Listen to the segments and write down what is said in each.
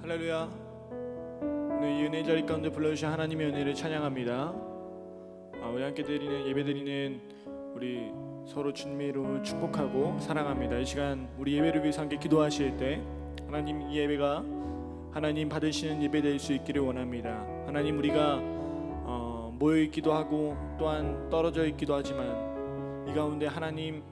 할렐루야. 오늘 이 은혜 자리 가운데 불러주신 하나님의 은혜를 찬양합니다. 우리 함께 드리는 예배 드리는 우리 서로 주님의 이름을 축복하고 사랑합니다. 이 시간 우리 예배를 위해서 함께 기도하실 때 하나님, 이 예배가 하나님 받으시는 예배 될 수 있기를 원합니다. 하나님, 우리가 모여 있기도 하고 또한 떨어져 있기도 하지만 이 가운데 하나님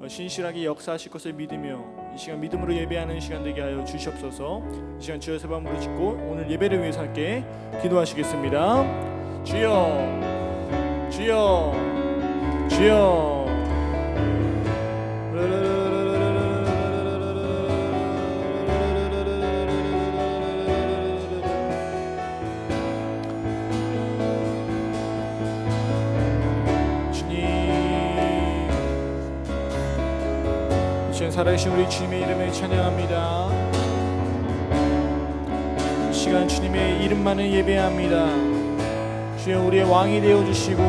신실하게 역사하실 것을 믿으며 이 시간 믿음으로 예배하는 시간 되게 하여 주시옵소서. 이 시간 주여 세 번 부르짖고 오늘 예배를 위해서 함께 기도하시겠습니다. 주여, 주여, 주여. 살아계신 우리 주님의 이름을 찬양합니다. 이 시간 주님의 이름만을 예배합니다. 주여 우리의 왕이 되어주시고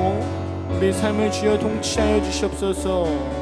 우리의 삶을 주여 통치하여 주시옵소서.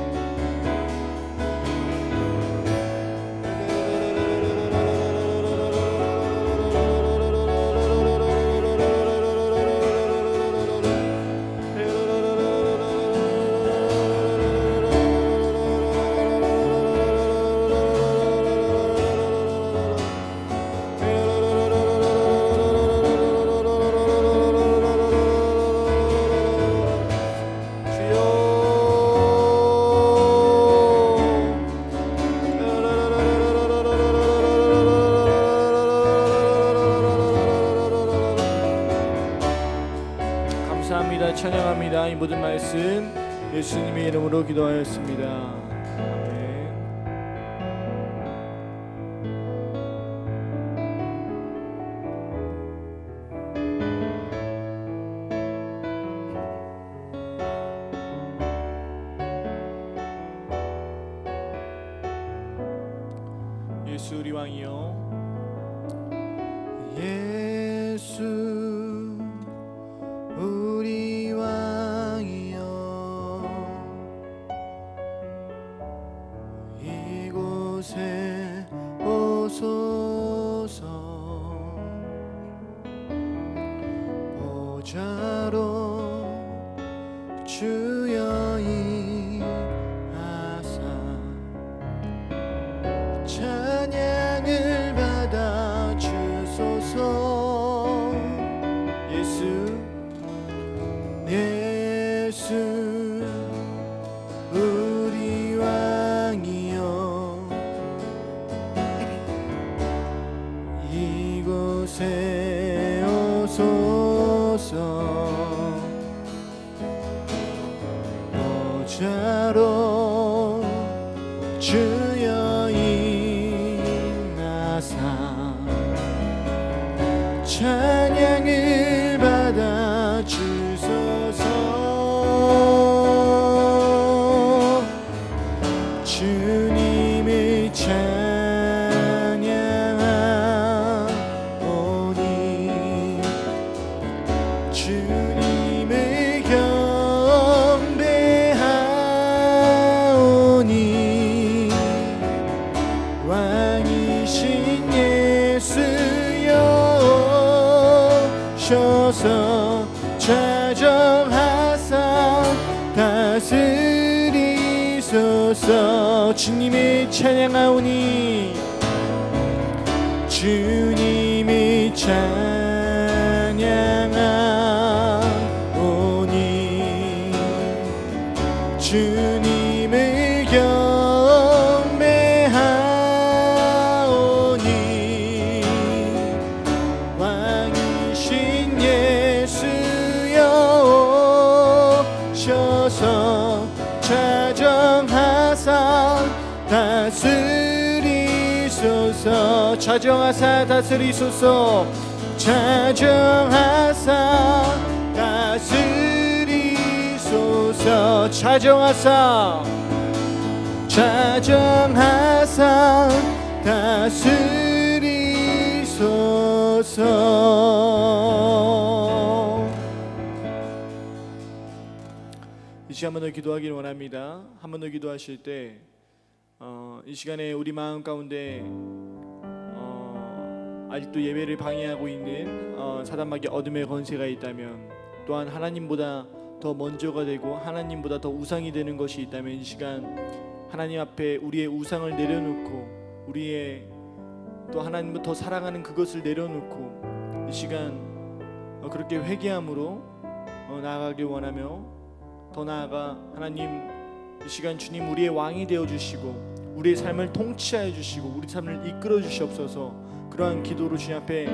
찬양합니다. 이 모든 말씀 예수님의 이름으로 기도하였습니다. 아멘. 예수 우리 왕이여, 예수 우리 왕이여, 이곳에 오소서. 보좌로 주여 임하사 찬양을 받아 주소서. 예수 우리 왕이여, 이곳에 오소서. 보좌로 주여 임하사 찬양을 받아 주소서. 주님을 찬양하오니 주님을 경배하오니 왕이신 예수여 오셔서 좌정하사 다스리소서. 주님을 찬양하오니 주님을 찬양하오니 주님을 경배하오니 왕이신 예수여 오셔서 좌정하사 다스리소서. 좌정하사 다스리소서. 좌정하사 다스리소서. 좌정하사 좌정하사 다스리소서. 이 시간 한 번 더 기도하기를 원합니다. 한 번 더 기도하실 때 이 시간에 우리 마음 가운데 아직도 예배를 방해하고 있는 사단마귀 어둠의 권세가 있다면, 또한 하나님보다 더 먼저가 되고 하나님보다 더 우상이 되는 것이 있다면, 이 시간 하나님 앞에 우리의 우상을 내려놓고 우리의 또 하나님을 더 사랑하는 그것을 내려놓고 이 시간 그렇게 회개함으로 나아가길 원하며, 더 나아가 하나님 이 시간 주님 우리의 왕이 되어주시고 우리의 삶을 통치하여 주시고 우리 삶을 이끌어 주시옵소서. 그러한 기도로 주님 앞에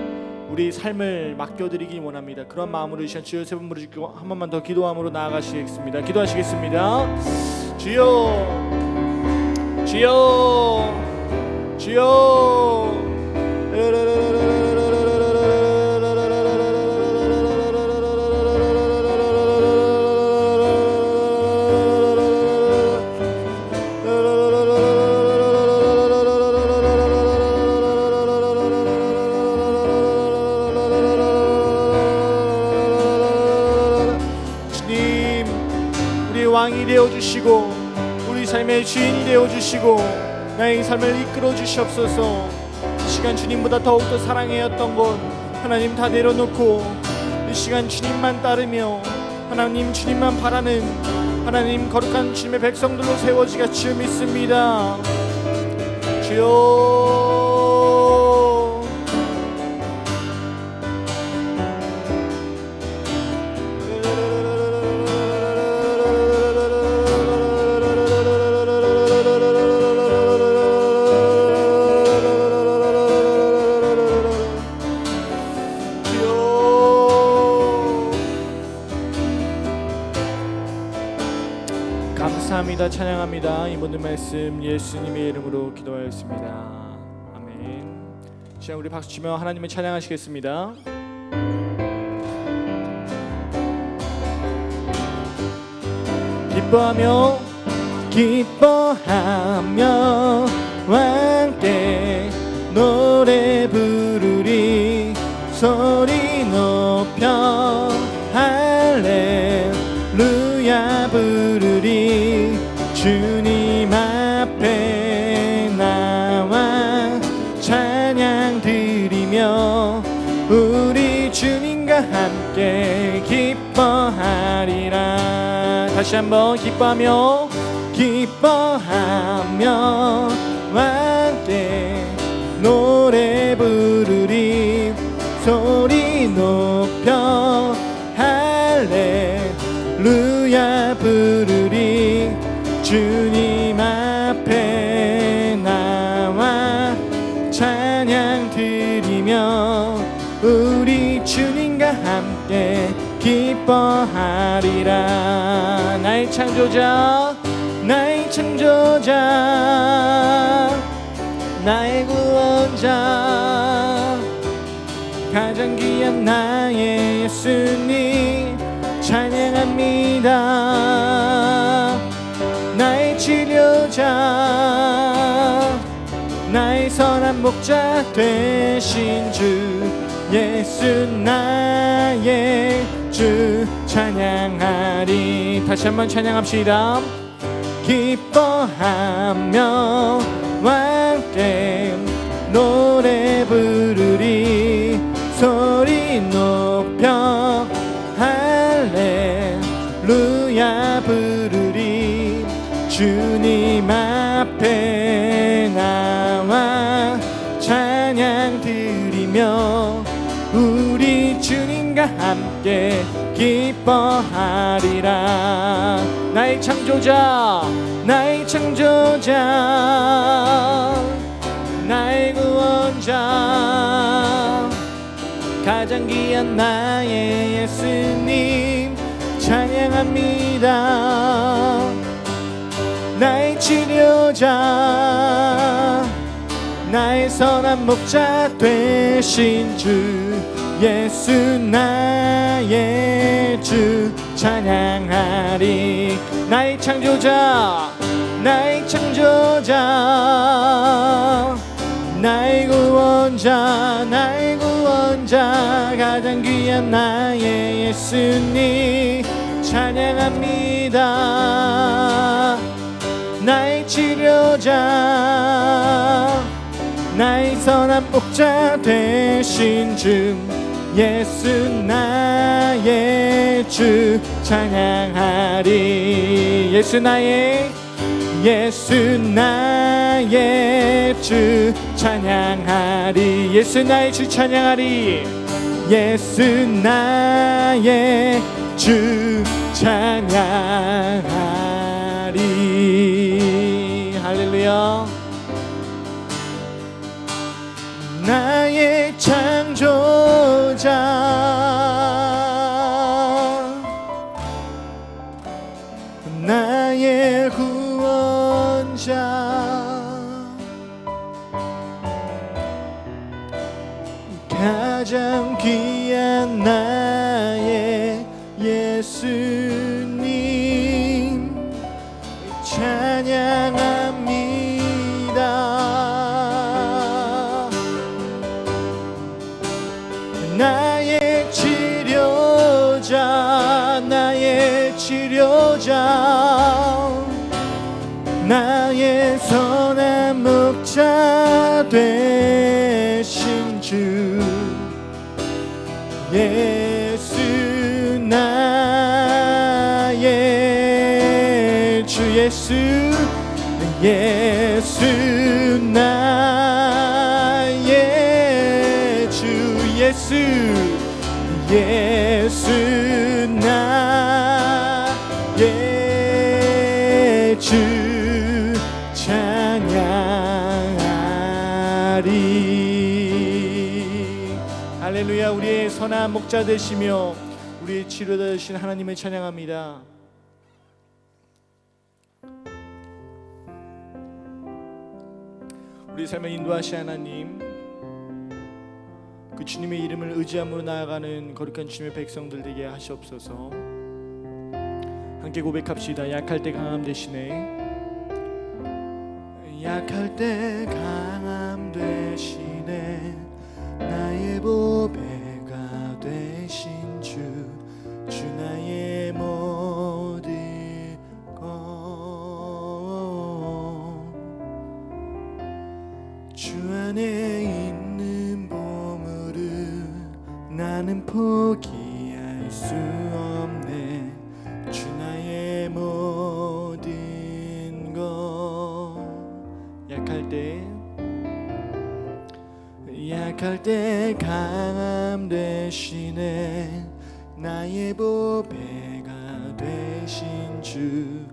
우리 삶을 맡겨드리기 원합니다. 그런 마음으로 이 시간 주여 세 번 부르시고 한 번만 더 기도함으로 나아가시겠습니다. 기도하시겠습니다. 주여, 주여, 주여. 왕이 되어주시고 우리 삶의 주인이 되어주시고 나의 삶을 이끌어 주시옵소서. 이 시간 주님보다 더욱더 사랑해였던 것 하나님 다 내려놓고 이 시간 주님만 따르며 하나님 주님만 바라는 하나님 거룩한 주님의 백성들로 세워지가 주여 믿습니다. 주여, 감사합니다. 찬양합니다. 이 모든 말씀 예수님의 이름으로 기도하였습니다. 아멘. 시간 우리 박수치며 하나님을 찬양하시겠습니다. 기뻐하며 기뻐하며 함께 노래 부르리 소리 높여 할렐루야 부르리 주님 앞에 나와 찬양 드리며 우리 주님과 함께 기뻐하리라. 다시 한번 기뻐하며 기뻐하며 함께 노래 부르리 소리 높여 할렐루야 부르리 주님 앞에 나와 찬양 드리며 우리 주님과 함께 기뻐하리라. 나의 창조자 나의 창조자 나의 구원자 가장 귀한 나의 예수님 찬양합니다. 나의 치료자 나의 선한 목자 되신 주 예수 나의 주 찬양하리. 다시 한번 찬양합시다. 기뻐하며 함께 노래 부르리 소리 높여 할렐루야 부르리 주님 앞에 나와 찬양 드리며 우리 주님과 함께 기뻐하리라. 나의 창조자 나의 창조자 나의 구원자 가장 귀한 나의 예수님 찬양합니다. 나의 치료자 나의 선한 목자 되신 주 예수 나의 주 찬양하리. 나의 창조자 나의 창조자 나의 구원자 나의 구원자 가장 귀한 나의 예수님 찬양합니다. 나의 치료자 나의 선한 목자 되신 주 예수 나의 주 찬양하리. 예수 나의 주 찬양하리. 예수 나의 주 찬양하리. 예수 나의 주 찬양하리. 할렐루야. 나의 창조자 나의 구원자 가장 귀한 나의 예수님 찬양합니다. 나의 치료자 나의 선한 목자 되신 주 예수 나의 주 예수 나의 주 예수 나의 주 찬양하리. 할렐루야. 우리의 선한 목자 되시며 우리의 치료자 되신 하나님을 찬양합니다. 우리 삶을 인도하신 하나님, 그 주님의 이름을 의지함으로 나아가는 거룩한 주님의 백성들 되게 하시옵소서. 함께 고백합시다. 약할 때 강함 되시네. 약할 때 강함 되시네. 나의 보배가 되신 주 나의 모든 것 주 안에 있는 보물을 나는 포기할 수 없네. 주 나의 모든 것 약할 때 강함 되시네. 나의 보배가 되신 주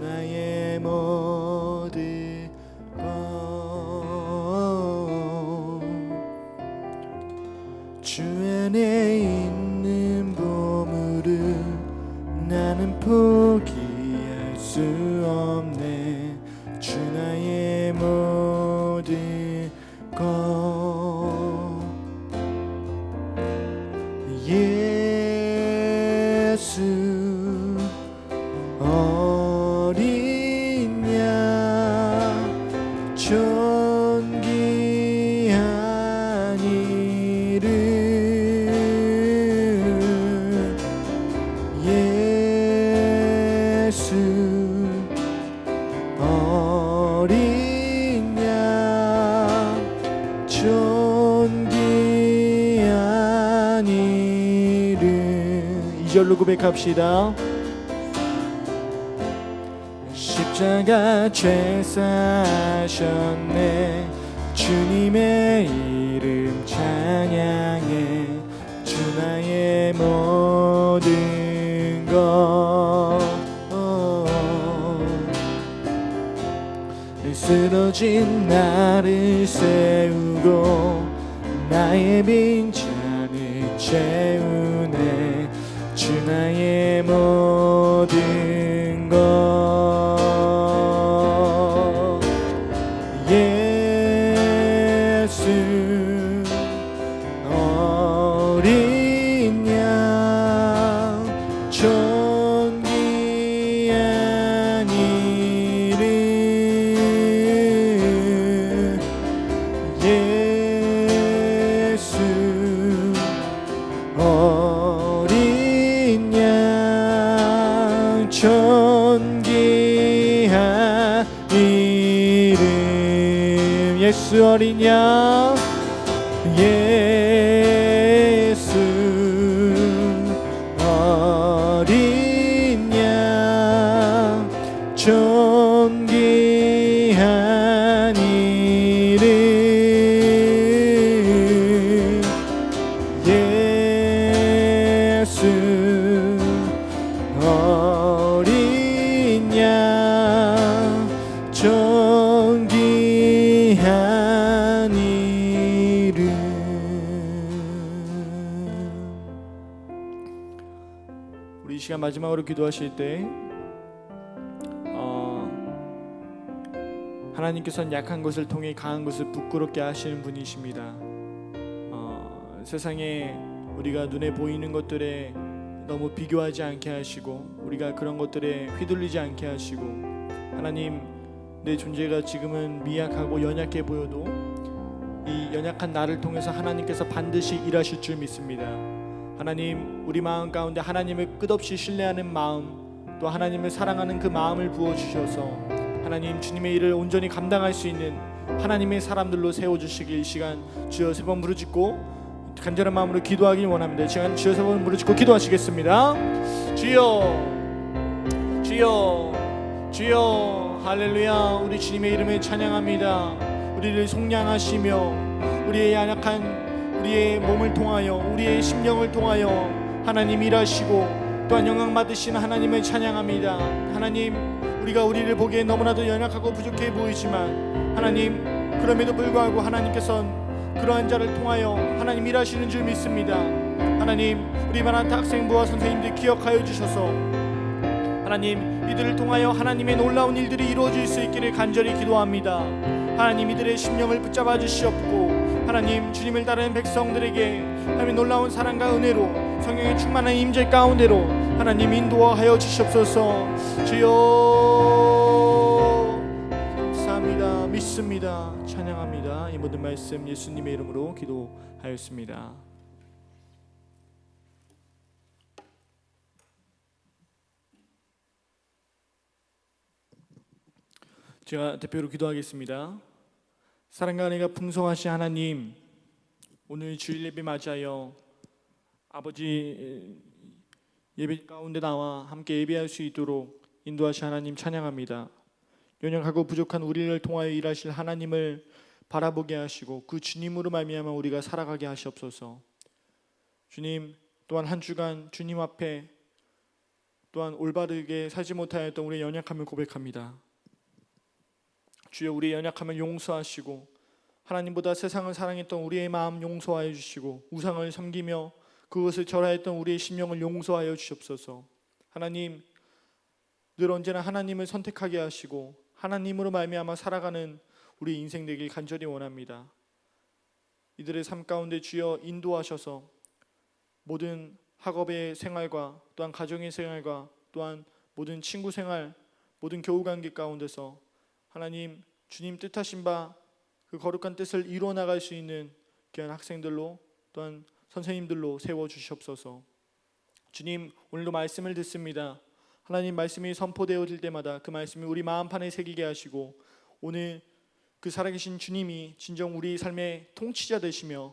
나의 모든 것 주 안에 있는 보물을 나는 포기할 수 없네. 주 나의 모든 것 예수 어린 양 존귀한 이름 예수 어린 양 존귀한 이름. 2절로 고백합시다. 십자가 죄사하셨네. 주님의 이름 찬양해. 주 나의 모든 것 쓰러진 나를 세우고 나의 빈잔을 채우네. 주 나의 모든 것 예수 어린 양 존귀한 이름 예수 어린 양 존귀한 예수 어린 양 예수 어린 양 존귀한 이름 예수 어린 양 존귀한 이름. 우리 이 시간 마지막으로 기도하실 때 하나님께서는 약한 것을 통해 강한 것을 부끄럽게 하시는 분이십니다. 세상에 우리가 눈에 보이는 것들에 너무 비교하지 않게 하시고 우리가 그런 것들에 휘둘리지 않게 하시고 하나님 내 존재가 지금은 미약하고 연약해 보여도 이 연약한 나를 통해서 하나님께서 반드시 일하실 줄 믿습니다. 하나님 우리 마음 가운데 하나님을 끝없이 신뢰하는 마음 또 하나님을 사랑하는 그 마음을 부어주셔서 하나님 주님의 일을 온전히 감당할 수 있는 하나님의 사람들로 세워주시길 이 시간 주여 세 번 부르짖고 간절한 마음으로 기도하길 원합니다. 시간 주여 세 번 부르짖고 기도하시겠습니다. 주여 주여 주여 할렐루야. 우리 주님의 이름을 찬양합니다. 우리를 속량하시며 우리의 연약한 우리의 몸을 통하여 우리의 심령을 통하여 하나님 일하시고 또한 영광 받으신 하나님을 찬양합니다. 하나님 우리가 우리를 보기에 너무나도 연약하고 부족해 보이지만 하나님 그럼에도 불구하고 하나님께서는 그러한 자를 통하여 하나님 일하시는 줄 믿습니다. 하나님 우리 마라나타 학생부와 선생님들 기억하여 주셔서 하나님 이들을 통하여 하나님의 놀라운 일들이 이루어질 수 있기를 간절히 기도합니다. 하나님 이들의 심령을 붙잡아 주시옵고 하나님 주님을 따르는 백성들에게 하나님 놀라운 사랑과 은혜로 성령의 충만한 임재 가운데로 하나님 인도하여 주시옵소서. 주여 감사합니다. 믿습니다. 찬양합니다. 이 모든 말씀 예수님의 이름으로 기도하였습니다. 제가 대표로 기도하겠습니다. 사랑과 은혜가 풍성하신 하나님, 오늘 주일 예배 맞이하여 아버지 예배 가운데 나와 함께 예배할 수 있도록 인도하신 하나님 찬양합니다. 연약하고 부족한 우리를 통하여 일하실 하나님을 바라보게 하시고 그 주님으로 말미암아 우리가 살아가게 하시옵소서. 주님 또한 한 주간 주님 앞에 또한 올바르게 살지 못하였던 우리의 연약함을 고백합니다. 주여 우리의 연약함을 용서하시고 하나님보다 세상을 사랑했던 우리의 마음 용서하여 주시고 우상을 섬기며 그것을 절하였던 우리의 심령을 용서하여 주시옵소서. 하나님 늘 언제나 하나님을 선택하게 하시고 하나님으로 말미암아 살아가는 우리 인생 되길 간절히 원합니다. 이들의 삶 가운데 주여 인도하셔서 모든 학업의 생활과 또한 가정의 생활과 또한 모든 친구 생활 모든 교우관계 가운데서 하나님 주님 뜻하신 바 그 거룩한 뜻을 이루어 나갈 수 있는 귀한 학생들로 또한 선생님들로 세워주시옵소서. 주님 오늘도 말씀을 듣습니다. 하나님 말씀이 선포되어질 때마다 그 말씀이 우리 마음판에 새기게 하시고 오늘 그 살아계신 주님이 진정 우리 삶의 통치자 되시며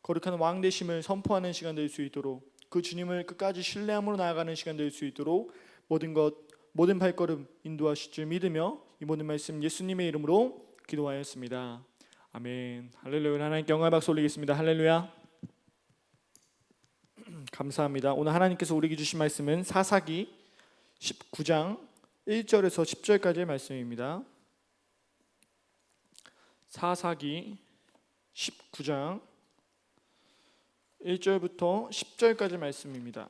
거룩한 왕 되심을 선포하는 시간 될 수 있도록 그 주님을 끝까지 신뢰함으로 나아가는 시간 될 수 있도록 모든 발걸음 인도하실 줄 믿으며 이 모든 말씀 예수님의 이름으로 기도하였습니다. 아멘. 할렐루야. 하나님께 영광의 박수 올리겠습니다. 할렐루야. 감사합니다. 오늘 하나님께서 우리에게 주신 말씀은 사사기 19장 1절에서 10절까지의 말씀입니다. 사사기 19장 1절부터 10절까지 말씀입니다.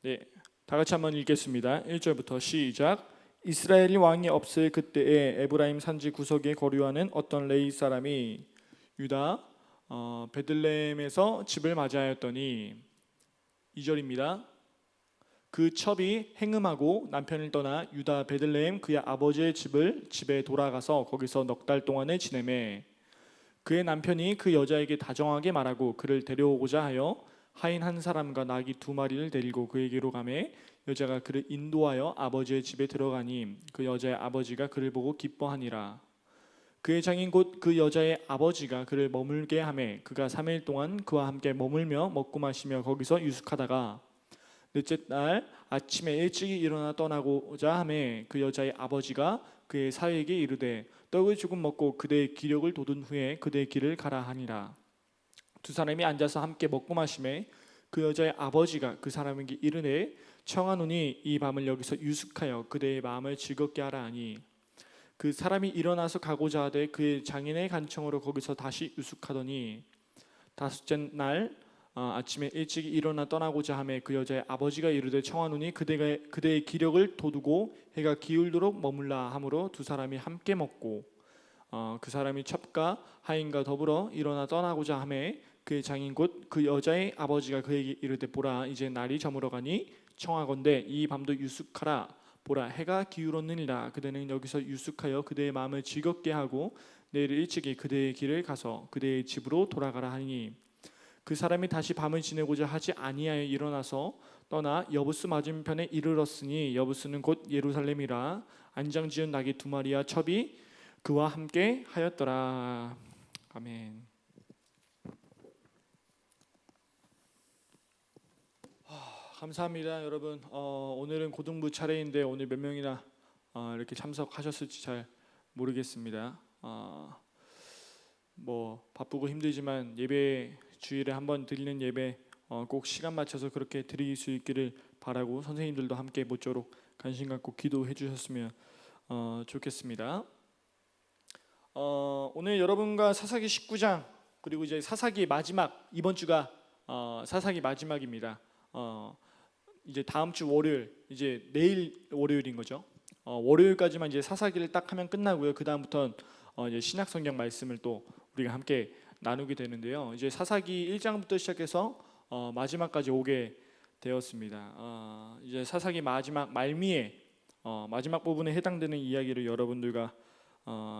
네, 다 같이 한번 읽겠습니다. 1절부터 시작. 이스라엘이 왕이 없을 그때에 에브라임 산지 구석에 거류하는 어떤 레위 사람이 유다 베들레헴에서 집을 맞이하였더니 2절입니다. 그 첩이 행음하고 남편을 떠나 유다 베들레헴 그의 아버지의 집에 돌아가서 거기서 넉 달 동안을 지내매 그의 남편이 그 여자에게 다정하게 말하고 그를 데려오고자 하여 하인 한 사람과 나귀 2마리를 데리고 그에게로 가매 여자가 그를 인도하여 아버지의 집에 들어가니 그 여자의 아버지가 그를 보고 기뻐하니라. 그의 장인 곧 그 여자의 아버지가 그를 머물게 하매 그가 3일 동안 그와 함께 머물며 먹고 마시며 거기서 유숙하다가 넷째 날 아침에 일찍이 일어나 떠나고자 하매 그 여자의 아버지가 그의 사위에게 이르되 떡을 조금 먹고 그대의 기력을 돋은 후에 그대의 길을 가라 하니라. 두 사람이 앉아서 함께 먹고 마시매 그 여자의 아버지가 그 사람에게 이르되 청하노니 이 밤을 여기서 유숙하여 그대의 마음을 즐겁게 하라 하니 그 사람이 일어나서 가고자 하되 그의 장인의 간청으로 거기서 다시 유숙하더니 다섯째 날 아침에 일찍 일어나 떠나고자 하매 그 여자의 아버지가 이르되 청하노니 그대의 기력을 돋우고 해가 기울도록 머물라 하므로 두 사람이 함께 먹고 그 사람이 첩과 하인과 더불어 일어나 떠나고자 하매 그의 장인 곧 그 여자의 아버지가 그에게 이르되 보라 이제 날이 저물어 가니 청하건대 이 밤도 유숙하라. 보라 해가 기울었느니라. 그대는 여기서 유숙하여 그대의 마음을 즐겁게 하고 내일 일찍이 그대의 길을 가서 그대의 집으로 돌아가라 하니 그 사람이 다시 밤을 지내고자 하지 아니하여 일어나서 떠나 여부스 맞은편에 이르렀으니 여부스는 곧 예루살렘이라. 안장지은 나귀 2마리와 첩이 그와 함께 하였더라. 아멘. 감사합니다, 여러분. 오늘은 고등부 차례인데 오늘 몇 명이나 이렇게 참석하셨을지 잘 모르겠습니다. 뭐 바쁘고 힘들지만 예배 주일에 한번 드리는 예배 꼭 시간 맞춰서 그렇게 드릴 수 있기를 바라고 선생님들도 함께 모쪼록 관심 갖고 기도해 주셨으면 좋겠습니다. 오늘 여러분과 사사기 19장 그리고 이제 사사기 마지막 이번 주가 사사기 마지막입니다. 이제 다음 주 월요일 이제 내일 월요일인 거죠. 월요일까지만 이제 사사기를 딱 하면 끝나고요. 그 다음부터는 이제 신약 성경 말씀을 또 우리가 함께 나누게 되는데요. 이제 사사기 1장부터 시작해서 마지막까지 오게 되었습니다. 이제 사사기 마지막 말미에 마지막 부분에 해당되는 이야기를 여러분들과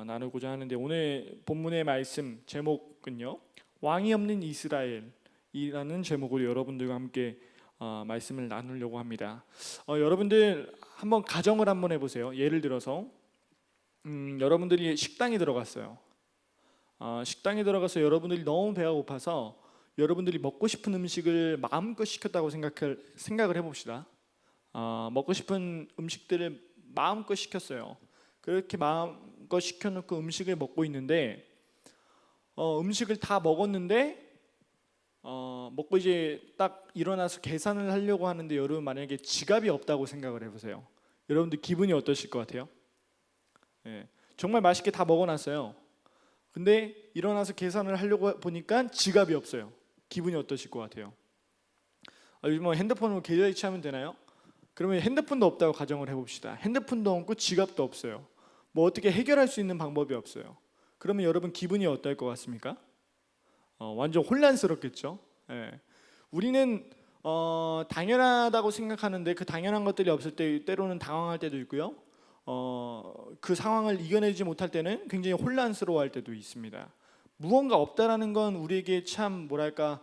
나누고자 하는데 오늘 본문의 말씀 제목은요. 왕이 없는 이스라엘이라는 제목으로 여러분들과 함께 말씀을 나누려고 합니다. 여러분들 한번 가정을 한번 해보세요. 예를 들어서 여러분들이 식당에 들어갔어요. 식당에 들어가서 여러분들이 너무 배가 고파서 여러분들이 먹고 싶은 음식을 마음껏 시켰다고 생각을 해봅시다. 먹고 싶은 음식들을 마음껏 시켰어요. 그렇게 마음껏 시켜놓고 음식을 먹고 있는데 음식을 다 먹었는데 먹고 이제 딱 일어나서 계산을 하려고 하는데 여러분 만약에 지갑이 없다고 생각을 해보세요. 여러분들 기분이 어떠실 것 같아요? 정말 맛있게 다 먹어놨어요. 근데 일어나서 계산을 하려고 보니까 지갑이 없어요. 기분이 어떠실 것 같아요? 요즘 뭐 핸드폰으로 계좌 이체하면 되나요? 그러면 핸드폰도 없다고 가정을 해봅시다. 핸드폰도 없고 지갑도 없어요. 뭐 어떻게 해결할 수 있는 방법이 없어요. 그러면 여러분 기분이 어떨 것 같습니까? 완전 혼란스럽겠죠. 우리는 당연하다고 생각하는데 그 당연한 것들이 없을 때 때로는 당황할 때도 있고요. 그 상황을 이겨내지 못할 때는 굉장히 혼란스러워할 때도 있습니다. 무언가 없다라는 건 우리에게 참 뭐랄까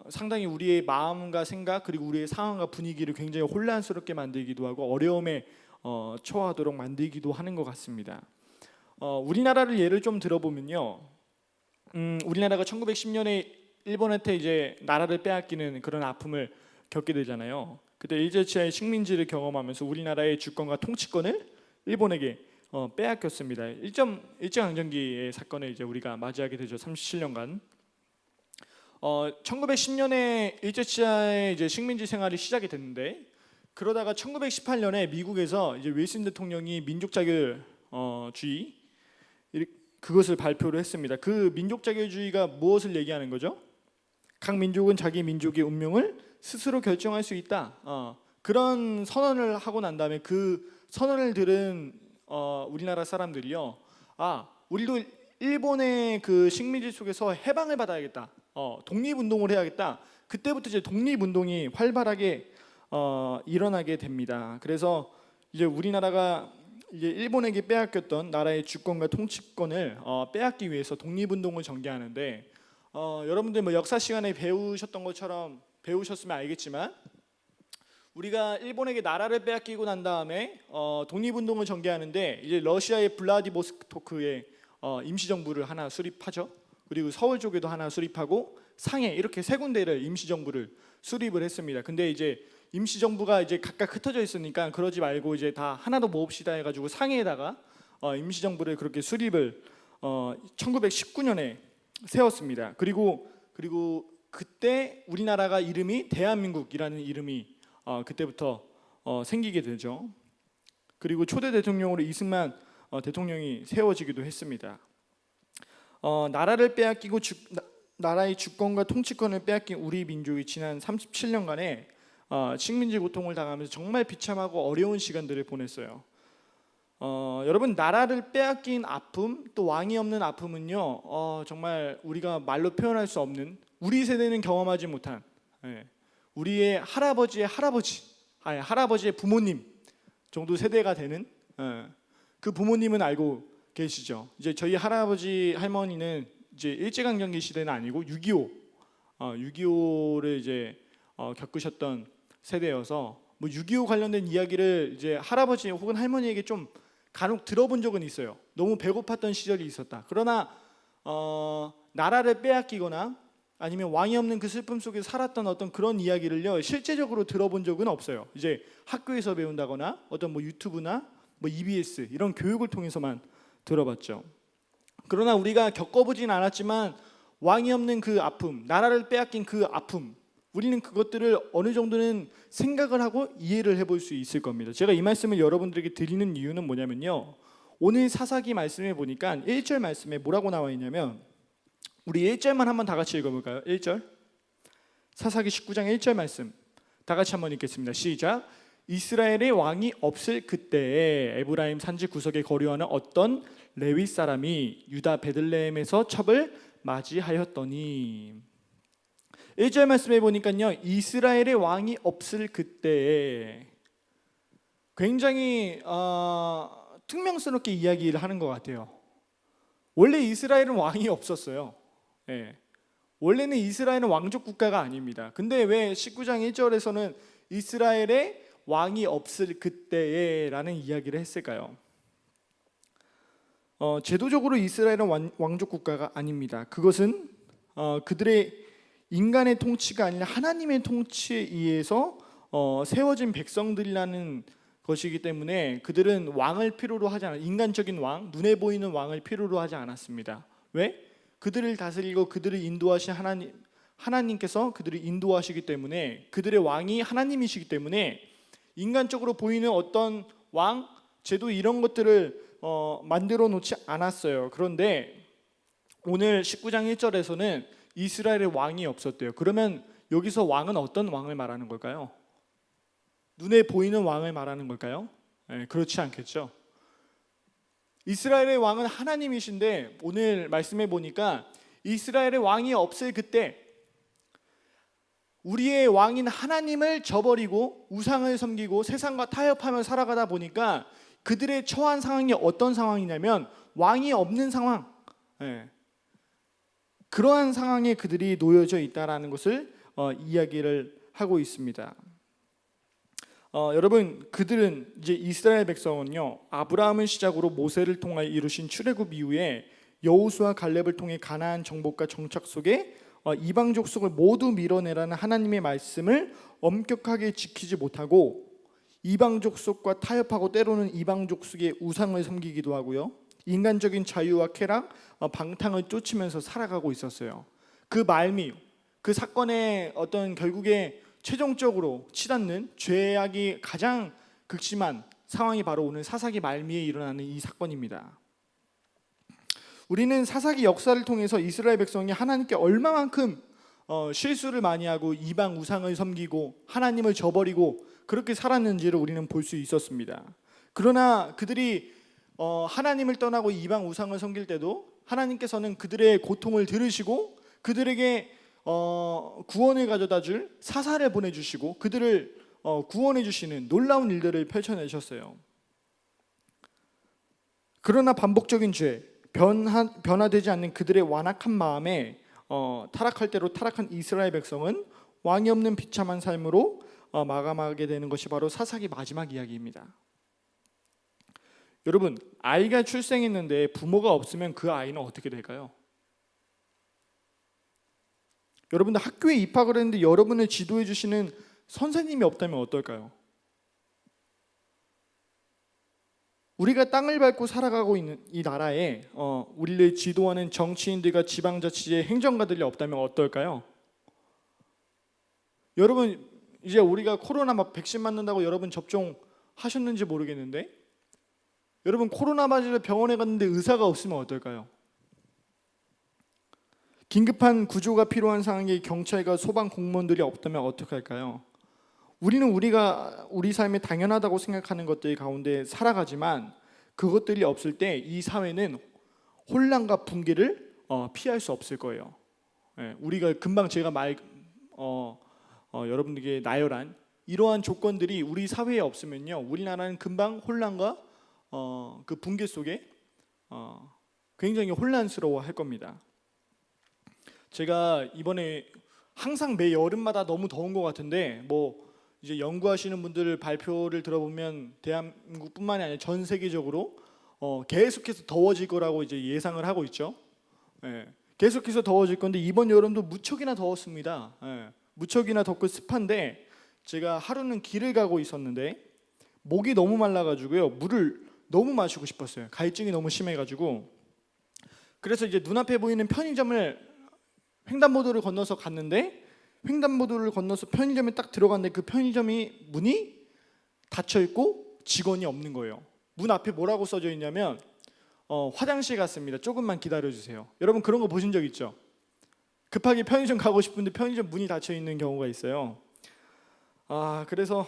상당히 우리의 마음과 생각 그리고 우리의 상황과 분위기를 굉장히 혼란스럽게 만들기도 하고 어려움에 처하도록 만들기도 하는 것 같습니다. 우리나라를 예를 좀 들어보면요. 우리나라가 1910년에 일본한테 이제 나라를 빼앗기는 그런 아픔을 겪게 되잖아요. 그때 일제치하의 식민지를 경험하면서 우리나라의 주권과 통치권을 일본에게 빼앗겼습니다. 일제강점기의 사건을 이제 우리가 맞이하게 되죠. 37년간. 1910년에 일제치하의 이제 식민지 생활이 시작이 됐는데 그러다가 1918년에 미국에서 이제 윌슨 대통령이 민족 자결주의 그것을 발표를 했습니다. 그 민족 자결주의가 무엇을 얘기하는 거죠? 각 민족은 자기 민족의 운명을 스스로 결정할 수 있다. 그런 선언을 하고 난 다음에 그 선언을 들은 우리나라 사람들이요. 우리도 일본의 그 식민지 속에서 해방을 받아야겠다. 독립운동을 해야겠다. 그때부터 이제 독립운동이 활발하게 일어나게 됩니다. 그래서 이제 우리나라가 이제 일본에게 빼앗겼던 나라의 주권과 통치권을 빼앗기 위해서 독립운동을 전개하는데 여러분들 뭐 역사 시간에 배우셨던 것처럼 배우셨으면 알겠지만 우리가 일본에게 나라를 빼앗기고 난 다음에 독립운동을 전개하는데 이제 러시아의 블라디보스토크에 임시정부를 하나 수립하죠. 그리고 서울 쪽에도 하나 수립하고 상해 이렇게 세 군데를 임시정부를 수립을 했습니다. 근데 이제 임시정부가 이제 각각 흩어져 있으니까 그러지 말고 이제 다 하나로 모읍시다 해가지고 상해에다가 임시정부를 그렇게 수립을 1919년에 세웠습니다. 그리고 그때 우리나라가 이름이 대한민국이라는 이름이 그때부터 생기게 되죠. 그리고 초대 대통령으로 이승만 대통령이 세워지기도 했습니다. 나라를 빼앗기고 나라의 주권과 통치권을 빼앗긴 우리 민족이 지난 37년간의 식민지 고통을 당하면서 정말 비참하고 어려운 시간들을 보냈어요. 여러분, 나라를 빼앗긴 아픔, 또 왕이 없는 아픔은요, 정말 우리가 말로 표현할 수 없는, 우리 세대는 경험하지 못한, 우리의 할아버지의 할아버지의 부모님 정도 세대가 되는 그 부모님은 알고 계시죠. 이제 저희 할아버지 할머니는 이제 일제강점기 시대는 아니고 6.25를 이제 겪으셨던 세대여서 뭐 6.25 관련된 이야기를 이제 할아버지 혹은 할머니에게 좀 간혹 들어본 적은 있어요. 너무 배고팠던 시절이 있었다. 그러나 나라를 빼앗기거나 아니면 왕이 없는 그 슬픔 속에 살았던 어떤 그런 이야기를요 실제적으로 들어본 적은 없어요. 이제 학교에서 배운다거나 어떤 뭐 유튜브나 뭐 EBS 이런 교육을 통해서만 들어봤죠. 그러나 우리가 겪어보진 않았지만 왕이 없는 그 아픔, 나라를 빼앗긴 그 아픔, 우리는 그것들을 어느 정도는 생각을 하고 이해를 해볼 수 있을 겁니다. 제가 이 말씀을 여러분들에게 드리는 이유는 뭐냐면요, 오늘 사사기 말씀에 보니까 1절 말씀에 뭐라고 나와 있냐면, 우리 1절만 한번 다 같이 읽어볼까요? 1절, 사사기 19장 1절 말씀 다 같이 한번 읽겠습니다. 시작. 이스라엘의 왕이 없을 그때에 에브라임 산지 구석에 거류하는 어떤 레위 사람이 유다 베들레헴에서 첩을 맞이하였더니, 1절 말씀에 보니까요, 이스라엘의 왕이 없을 그때에 굉장히 특명스럽게 이야기를 하는 것 같아요. 원래 이스라엘은 왕이 없었어요. 원래는 이스라엘은 왕족 국가가 아닙니다. 근데 왜 19장 1절에서는 이스라엘의 왕이 없을 그때에 라는 이야기를 했을까요? 제도적으로 이스라엘은 왕족 국가가 아닙니다. 그것은 그들의 인간의 통치가 아니라 하나님의 통치에 의해서 세워진 백성들이라는 것이기 때문에 그들은 왕을 필요로 하지 않았, 인간적인 왕, 눈에 보이는 왕을 필요로 하지 않았습니다. 왜? 그들을 다스리고 그들을 인도하신 하나님께서 그들을 인도하시기 때문에, 그들의 왕이 하나님이시기 때문에 인간적으로 보이는 어떤 왕, 제도 이런 것들을 만들어 놓지 않았어요. 그런데 오늘 19장 1절에서는 이스라엘의 왕이 없었대요. 그러면 여기서 왕은 어떤 왕을 말하는 걸까요? 눈에 보이는 왕을 말하는 걸까요? 그렇지 않겠죠. 이스라엘의 왕은 하나님이신데 오늘 말씀해 보니까 이스라엘의 왕이 없을 그때 우리의 왕인 하나님을 저버리고 우상을 섬기고 세상과 타협하며 살아가다 보니까 그들의 처한 상황이 어떤 상황이냐면 왕이 없는 상황, 그러한 상황에 그들이 놓여져 있다라는 것을 이야기를 하고 있습니다. 여러분, 그들은 이제 이스라엘 백성은요, 아브라함을 시작으로 모세를 통하여 이루신 출애굽 이후에 여호수아 갈렙을 통해 가나안 정복과 정착 속에 이방 족속을 모두 밀어내라는 하나님의 말씀을 엄격하게 지키지 못하고 이방 족속과 타협하고 때로는 이방 족속의 우상을 섬기기도 하고요, 인간적인 자유와 쾌락, 방탕을 쫓으면서 살아가고 있었어요. 그 말미, 그 사건의 어떤 결국에 최종적으로 치닫는 죄악이 가장 극심한 상황이 바로 오늘 사사기 말미에 일어나는 이 사건입니다. 우리는 사사기 역사를 통해서 이스라엘 백성이 하나님께 얼마만큼 실수를 많이 하고 이방 우상을 섬기고 하나님을 저버리고 그렇게 살았는지를 우리는 볼 수 있었습니다. 그러나 그들이 하나님을 떠나고 이방 우상을 섬길 때도 하나님께서는 그들의 고통을 들으시고 그들에게 구원을 가져다 줄 사사를 보내주시고 그들을 구원해 주시는 놀라운 일들을 펼쳐내셨어요. 그러나 반복적인 죄, 변화되지 않는 그들의 완악한 마음에 타락할 대로 타락한 이스라엘 백성은 왕이 없는 비참한 삶으로 마감하게 되는 것이 바로 사사기 마지막 이야기입니다. 여러분, 아이가 출생했는데 부모가 없으면 그 아이는 어떻게 될까요? 여러분들 학교에 입학을 했는데 여러분을 지도해 주시는 선생님이 없다면 어떨까요? 우리가 땅을 밟고 살아가고 있는 이 나라에 우리를 지도하는 정치인들과 지방자치제 행정가들이 없다면 어떨까요? 여러분, 이제 우리가 코로나 백신 맞는다고 여러분 접종하셨는지 모르겠는데, 여러분 코로나 맞으러 병원에 갔는데 의사가 없으면 어떨까요? 긴급한 구조가 필요한 상황에 경찰과 소방 공무원들이 없다면 어떻게 할까요? 우리는 우리 삶에 당연하다고 생각하는 것들 가운데 살아가지만 그것들이 없을 때 이 사회는 혼란과 붕괴를 피할 수 없을 거예요. 우리가 금방 제가 여러분들에게 나열한 이러한 조건들이 우리 사회에 없으면요, 우리나라는 금방 혼란과 그 붕괴 속에 굉장히 혼란스러워할 겁니다. 제가 이번에 항상 매 여름마다 너무 더운 것 같은데 이제 연구하시는 분들 발표를 들어보면 대한민국뿐만이 아니라 전 세계적으로 계속해서 더워질 거라고 이제 예상을 하고 있죠. 계속해서 더워질 건데 이번 여름도 무척이나 더웠습니다. 무척이나 덥고 습한데 제가 하루는 길을 가고 있었는데 목이 너무 말라가지고요, 물을 너무 마시고 싶었어요. 갈증이 너무 심해가지고. 그래서 이제 눈앞에 보이는 편의점을 횡단보도를 건너서 갔는데, 횡단보도를 건너서 편의점에 딱 들어갔는데 그 편의점이 문이 닫혀 있고 직원이 없는 거예요. 문 앞에 뭐라고 써져 있냐면 화장실 갔습니다, 조금만 기다려 주세요. 여러분 그런 거 보신 적 있죠? 급하게 편의점 가고 싶은데 편의점 문이 닫혀 있는 경우가 있어요. 그래서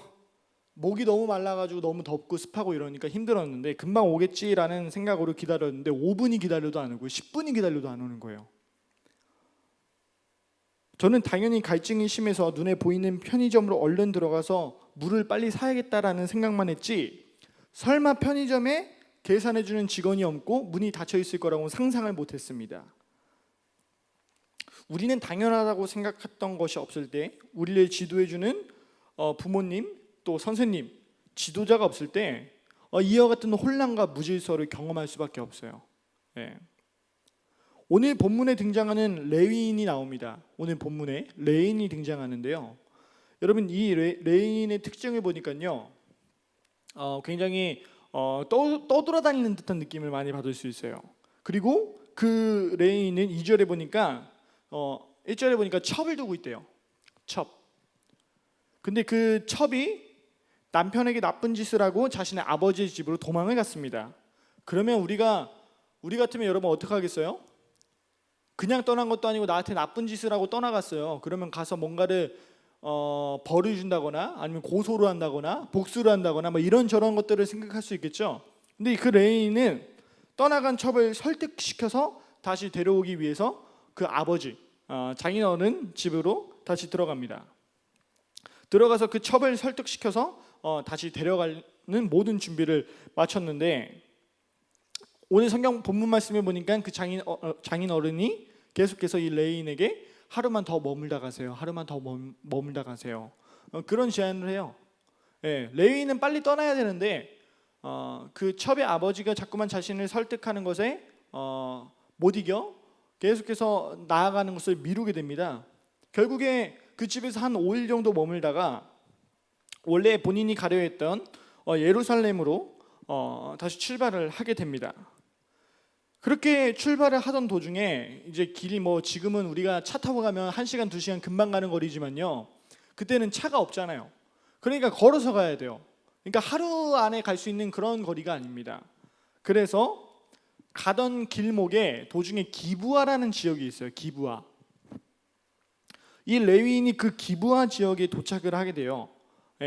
목이 너무 말라가지고 너무 덥고 습하고 이러니까 힘들었는데 금방 오겠지라는 생각으로 기다렸는데 5분이 기다려도 안 오고 10분이 기다려도 안 오는 거예요. 저는 당연히 갈증이 심해서 눈에 보이는 편의점으로 얼른 들어가서 물을 빨리 사야겠다라는 생각만 했지, 설마 편의점에 계산해주는 직원이 없고 문이 닫혀 있을 거라고 상상을 못했습니다. 우리는 당연하다고 생각했던 것이 없을 때, 우리를 지도해주는 부모님 또 선생님, 지도자가 없을 때 이와 같은 혼란과 무질서를 경험할 수밖에 없어요. 오늘 본문에 등장하는 레위인이 나옵니다. 오늘 본문에 레위인이 등장하는데요, 여러분 이 레위인의 특징을 보니까요, 굉장히 떠돌아다니는 듯한 느낌을 많이 받을 수 있어요. 그리고 그 레위인은 2절에 보니까 1절에 보니까 첩을 두고 있대요. 첩. 근데 그 첩이 남편에게 나쁜 짓을 하고 자신의 아버지의 집으로 도망을 갔습니다. 그러면 우리 같으면 여러분 어떻게 하겠어요? 그냥 떠난 것도 아니고 나한테 나쁜 짓을 하고 떠나갔어요. 그러면 가서 뭔가를 벌을 준다거나 아니면 고소를 한다거나 복수를 한다거나 이런저런 것들을 생각할 수 있겠죠. 근데 그 레위인은 떠나간 첩을 설득시켜서 다시 데려오기 위해서 그 아버지 장인어른 집으로 다시 들어갑니다. 들어가서 그 첩을 설득시켜서 다시 데려가는 모든 준비를 마쳤는데, 오늘 성경 본문 말씀에 보니까 그 장인어른이 계속해서 이 레위인에게 하루만 더 머물다 가세요, 하루만 더 머물다 가세요, 그런 제안을 해요. 레위인은 빨리 떠나야 되는데 그 첩의 아버지가 자꾸만 자신을 설득하는 것에 못 이겨 계속해서 나아가는 것을 미루게 됩니다. 결국에 그 집에서 한 5일 정도 머물다가 원래 본인이 가려 했던 예루살렘으로 다시 출발을 하게 됩니다. 그렇게 출발을 하던 도중에 이제 길이 지금은 우리가 차 타고 가면 1시간 2시간 금방 가는 거리지만요, 그때는 차가 없잖아요. 그러니까 걸어서 가야 돼요. 그러니까 하루 안에 갈 수 있는 그런 거리가 아닙니다. 그래서 가던 길목에 도중에 기브아라는 지역이 있어요. 기브아. 이 레위인이 그 기브아 지역에 도착을 하게 돼요.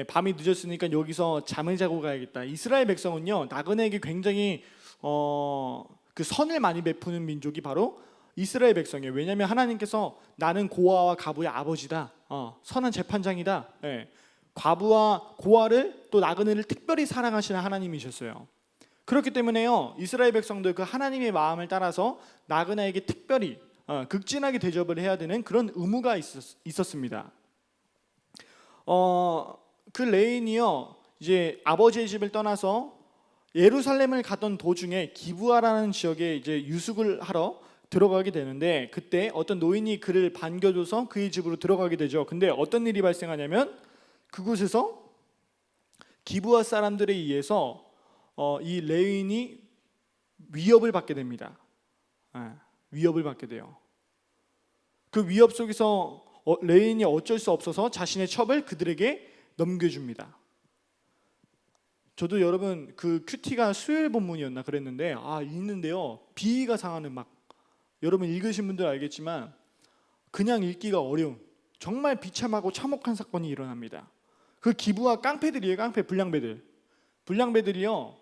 밤이 늦었으니까 여기서 잠을 자고 가야겠다. 이스라엘 백성은요, 나그네에게 굉장히 그 선을 많이 베푸는 민족이 바로 이스라엘 백성이에요. 왜냐하면 하나님께서 나는 고아와 가부의 아버지다, 선한 재판장이다, 과부와 고아를 또 나그네를 특별히 사랑하시는 하나님이셨어요. 그렇기 때문에요, 이스라엘 백성들 그 하나님의 마음을 따라서 나그네에게 특별히 극진하게 대접을 해야 되는 그런 의무가 있었습니다. 그 레인이요 이제 아버지의 집을 떠나서 예루살렘을 가던 도중에 기브아라는 지역에 이제 유숙을 하러 들어가게 되는데, 그때 어떤 노인이 그를 반겨줘서 그의 집으로 들어가게 되죠. 근데 어떤 일이 발생하냐면 그곳에서 기브아 사람들에 의해서 이 레인이 위협을 받게 됩니다. 위협을 받게 돼요. 그 위협 속에서 레인이 어쩔 수 없어서 자신의 첩을 그들에게 넘겨줍니다. 저도 여러분 그 큐티가 수요일 본문이었나 그랬는데 있는데요 비위가 상하는 막 여러분 읽으신 분들 알겠지만 그냥 읽기가 어려운 정말 비참하고 참혹한 사건이 일어납니다. 그 기브아 깡패들이에요. 깡패 불량배들이요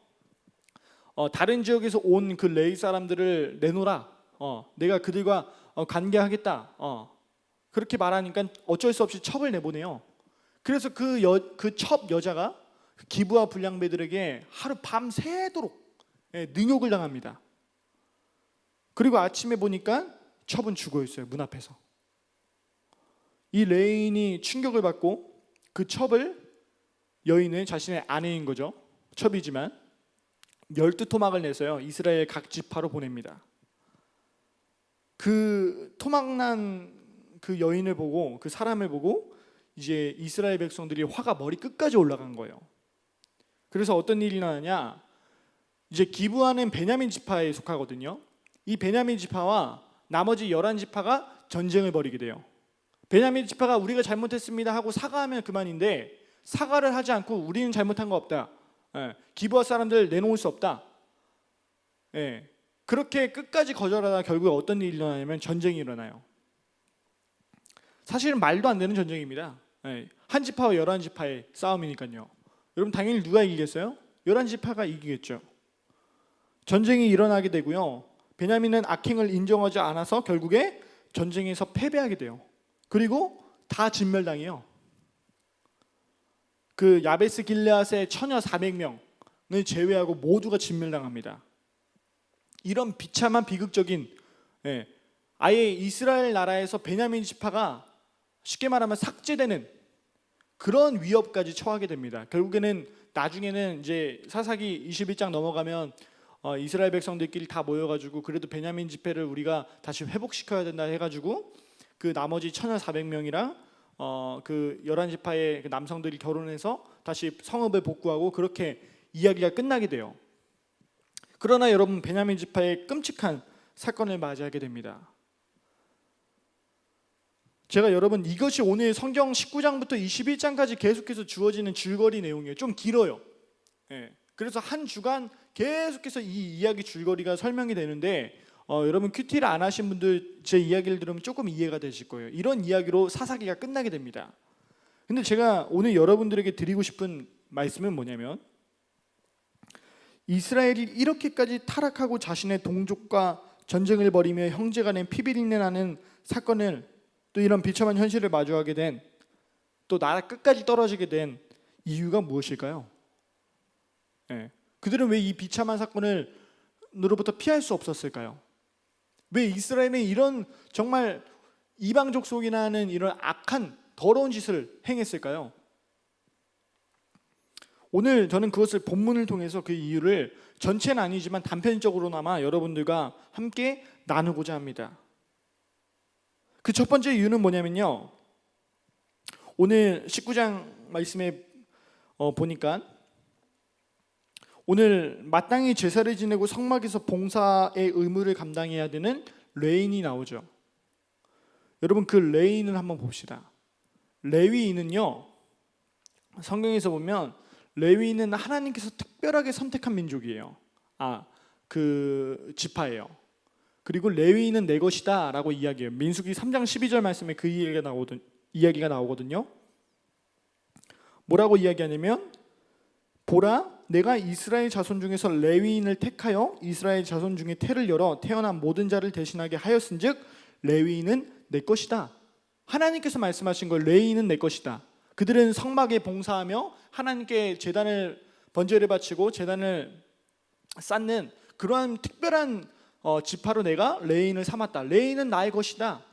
다른 지역에서 온 그 레위 사람들을 내놓으라. 내가 그들과 관계하겠다. 그렇게 말하니까 어쩔 수 없이 첩을 내보내요. 그래서 그 첩 여자가 기브아 불량배들에게 하루 밤 새도록 능욕을 당합니다. 그리고 아침에 보니까 첩은 죽어 있어요. 문 앞에서. 이 레인이 충격을 받고 그 첩을, 여인은 자신의 아내인 거죠. 첩이지만 12토막을 내서요 이스라엘 각 지파로 보냅니다. 그 토막난 그 여인을 보고, 그 사람을 보고 이제 이스라엘 백성들이 화가 머리 끝까지 올라간 거예요. 그래서 어떤 일이 나느냐, 이제 기브아는 베냐민 지파에 속하거든요. 이 베냐민 지파와 나머지 11지파가 전쟁을 벌이게 돼요. 베냐민 지파가 우리가 잘못했습니다 하고 사과하면 그만인데, 사과를 하지 않고 우리는 잘못한 거 없다, 기브아 사람들 내놓을 수 없다, 그렇게 끝까지 거절하다 결국에 어떤 일이 일어나냐면 전쟁이 일어나요. 사실은 말도 안 되는 전쟁입니다. 한 지파와 11지파의 싸움이니까요. 여러분 당연히 누가 이기겠어요? 11지파가 이기겠죠. 전쟁이 일어나게 되고요. 베냐민은 악행을 인정하지 않아서 결국에 전쟁에서 패배하게 돼요. 그리고 다 진멸당해요. 그 야베스 길레앗의 처녀 400명을 제외하고 모두가 진멸당합니다. 이런 비참한 비극적인, 아예 이스라엘 나라에서 베냐민 지파가 쉽게 말하면 삭제되는 그런 위협까지 처하게 됩니다. 결국에는 나중에는 이제 사사기 21장 넘어가면 이스라엘 백성들끼리 다 모여가지고 그래도 베냐민 지파를 우리가 다시 회복시켜야 된다 해가지고 그 나머지 1,400명이랑 그 11지파의 그 남성들이 결혼해서 다시 성읍을 복구하고 그렇게 이야기가 끝나게 돼요. 그러나 여러분 베냐민 지파의 끔찍한 사건을 맞이하게 됩니다. 제가 여러분 이것이 오늘 성경 19장부터 21장까지 계속해서 주어지는 줄거리 내용이에요. 좀 길어요. 그래서 한 주간 계속해서 이 이야기 줄거리가 설명이 되는데 여러분 큐티를 안 하신 분들 제 이야기를 들으면 조금 이해가 되실 거예요. 이런 이야기로 사사기가 끝나게 됩니다. 근데 제가 오늘 여러분들에게 드리고 싶은 말씀은 뭐냐면, 이스라엘이 이렇게까지 타락하고 자신의 동족과 전쟁을 벌이며 형제간에 피비린내 나는 사건을, 또 이런 비참한 현실을 마주하게 된, 또 나라 끝까지 떨어지게 된 이유가 무엇일까요? 그들은 왜 이 비참한 사건을 으로부터 피할 수 없었을까요? 왜 이스라엘은 이런 정말 이방족 속이나 하는 이런 악한 더러운 짓을 행했을까요? 오늘 저는 그것을 본문을 통해서 그 이유를 전체는 아니지만 단편적으로나마 여러분들과 함께 나누고자 합니다. 그 첫 번째 이유는 뭐냐면요, 오늘 19장 말씀에 보니까 오늘 마땅히 제사를 지내고 성막에서 봉사의 의무를 감당해야 되는 레인이 나오죠. 여러분 그 레인을 한번 봅시다. 레위인은요, 성경에서 보면 레위인은 하나님께서 특별하게 선택한 민족이에요. 그 지파예요. 그리고 레위인은 내 것이다 라고 이야기해요. 민수기 3장 12절 말씀에 그 이야기가 나오거든요. 뭐라고 이야기하냐면, 보라, 내가 이스라엘 자손 중에서 레위인을 택하여 이스라엘 자손 중에 태를 열어 태어난 모든 자를 대신하게 하였은즉 레위인은 내 것이다. 하나님께서 말씀하신 걸, 레위인은 내 것이다. 그들은 성막에 봉사하며 하나님께 제단을, 번제를 바치고 제단을 쌓는 그러한 특별한 지파로 내가 레위인을 삼았다. 레위인은 나의 것이다.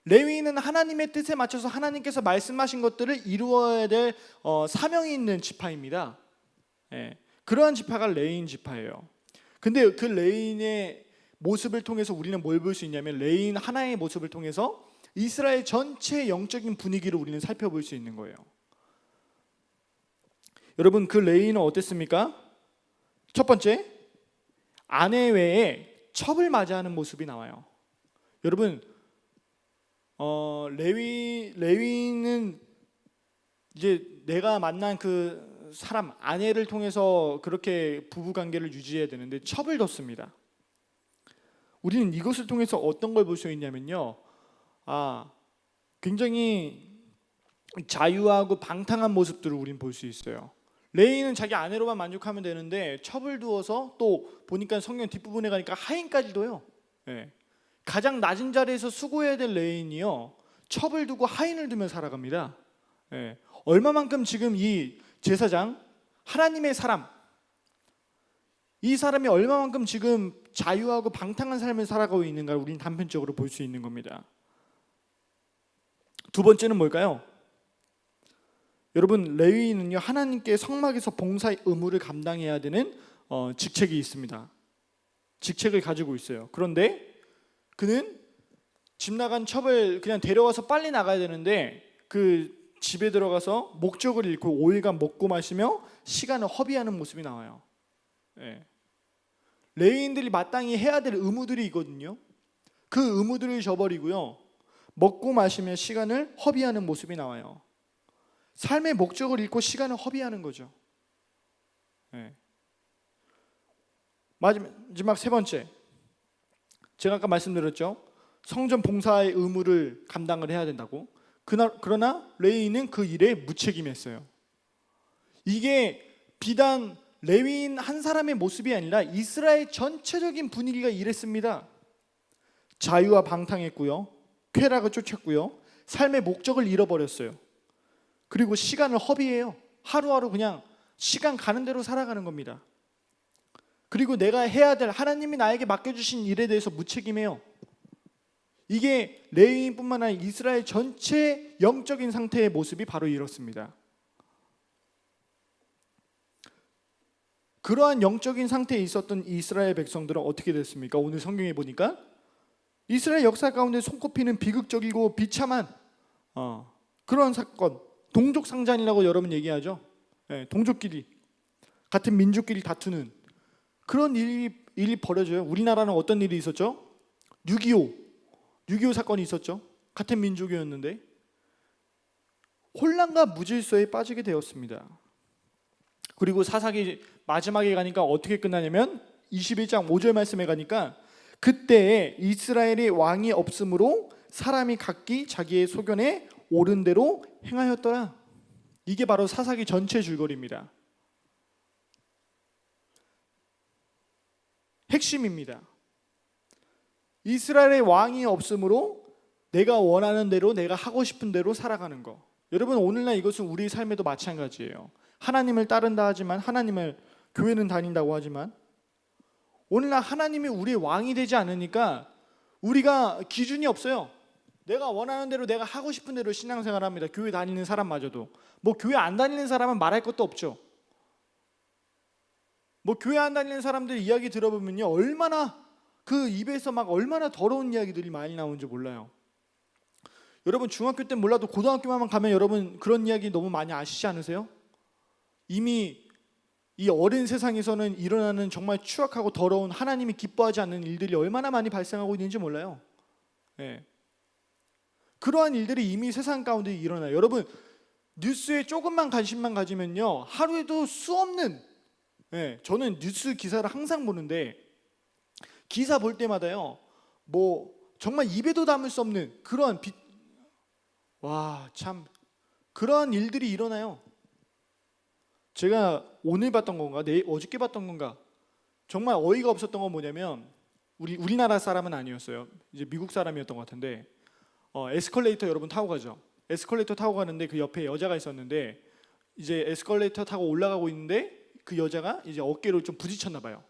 레위인은 하나님의 뜻에 맞춰서 하나님께서 말씀하신 것들을 이루어야 될 사명이 있는 지파입니다. 예, 그러한 지파가 레위인 지파예요. 근데 그 레위인의 모습을 통해서 우리는 뭘 볼 수 있냐면, 레위인 하나의 모습을 통해서 이스라엘 전체의 영적인 분위기를 우리는 살펴볼 수 있는 거예요. 여러분, 그 레위인은 어땠습니까? 첫 번째, 아내 외에 첩을 맞이하는 모습이 나와요. 여러분, 레위인은 이제 내가 만난 그 사람, 아내를 통해서 그렇게 부부 관계를 유지해야 되는데 첩을 뒀습니다. 우리는 이것을 통해서 어떤 걸 볼 수 있냐면요, 굉장히 자유하고 방탕한 모습들을 우리는 볼 수 있어요. 레위인은 자기 아내로만 만족하면 되는데 첩을 두어서, 또 보니까 성경 뒷부분에 가니까 하인까지 둬요. 예. 가장 낮은 자리에서 수고해야 될 레위인이요, 첩을 두고 하인을 두며 살아갑니다. 예. 얼마만큼 지금 이 제사장, 하나님의 사람, 이 사람이 얼마만큼 지금 자유하고 방탕한 삶을 살아가고 있는가를 우리는 단편적으로 볼 수 있는 겁니다. 두 번째는 뭘까요? 여러분, 레위인은요, 하나님께 성막에서 봉사의 의무를 감당해야 되는 직책이 있습니다. 직책을 가지고 있어요. 그런데 그는 집 나간 첩을 그냥 데려와서 빨리 나가야 되는데 그 집에 들어가서 목적을 잃고 5일간 먹고 마시며 시간을 허비하는 모습이 나와요. 예. 레위인들이 마땅히 해야 될 의무들이 있거든요. 그 의무들을 저버리고요, 먹고 마시며 시간을 허비하는 모습이 나와요. 삶의 목적을 잃고 시간을 허비하는 거죠. 네. 마지막 세 번째, 제가 아까 말씀드렸죠. 성전 봉사의 의무를 감당을 해야 된다고. 그러나 레위인은 그 일에 무책임했어요. 이게 비단 레위인 한 사람의 모습이 아니라 이스라엘 전체적인 분위기가 이랬습니다. 자유와 방탕했고요, 쾌락을 쫓았고요, 삶의 목적을 잃어버렸어요. 그리고 시간을 허비해요. 하루하루 그냥 시간 가는 대로 살아가는 겁니다. 그리고 내가 해야 될, 하나님이 나에게 맡겨주신 일에 대해서 무책임해요. 이게 레위인뿐만 아니라 이스라엘 전체 영적인 상태의 모습이 바로 이렇습니다. 그러한 영적인 상태에 있었던 이스라엘 백성들은 어떻게 됐습니까? 오늘 성경에 보니까 이스라엘 역사 가운데 손꼽히는 비극적이고 비참한 그런 사건, 동족상잔이라고 여러분 얘기하죠. 네, 동족끼리, 같은 민족끼리 다투는 그런 일이 벌어져요. 우리나라는 어떤 일이 있었죠? 6.25 사건이 있었죠. 같은 민족이었는데 혼란과 무질서에 빠지게 되었습니다. 그리고 사사기 마지막에 가니까 어떻게 끝나냐면 21장 5절 말씀에 가니까, 그때에 이스라엘의 왕이 없으므로 사람이 각기 자기의 소견에 옳은 대로 행하였더라. 이게 바로 사사기 전체 줄거리입니다. 핵심입니다. 이스라엘의 왕이 없으므로 내가 원하는 대로, 내가 하고 싶은 대로 살아가는 거. 여러분, 오늘날 이것은 우리 삶에도 마찬가지예요. 하나님을 따른다 하지만, 하나님을 교회는 다닌다고 하지만, 오늘날 하나님이 우리의 왕이 되지 않으니까 우리가 기준이 없어요. 내가 원하는 대로, 내가 하고 싶은 대로 신앙생활합니다. 교회 다니는 사람마저도. 뭐 교회 안 다니는 사람은 말할 것도 없죠. 뭐 교회 안 다니는 사람들 이야기 들어보면요, 얼마나 그 입에서 막 얼마나 더러운 이야기들이 많이 나오는지 몰라요. 여러분, 중학교 때 몰라도 고등학교만 가면 여러분 그런 이야기 너무 많이 아시지 않으세요? 이미 이 어린 세상에서는 일어나는 정말 추악하고 더러운, 하나님이 기뻐하지 않는 일들이 얼마나 많이 발생하고 있는지 몰라요. 네. 그러한 일들이 이미 세상 가운데 일어나요. 여러분, 뉴스에 조금만 관심만 가지면요, 하루에도 수없는, 저는 뉴스 기사를 항상 보는데 기사 볼 때마다요, 뭐 정말 입에도 담을 수 없는 그러한 참 그러한 일들이 일어나요. 제가 오늘 봤던 건가, 어저께 봤던 건가, 정말 어이가 없었던 건 뭐냐면, 우리나라 사람은 아니었어요. 이제 미국 사람이었던 것 같은데, 에스컬레이터 여러분 타고 가죠. 에스컬레이터 타고 가는데 그 옆에 여자가 있었는데, 이제 에스컬레이터 타고 올라가고 있는데 그 여자가 이제 어깨를 좀 부딪혔나 봐요.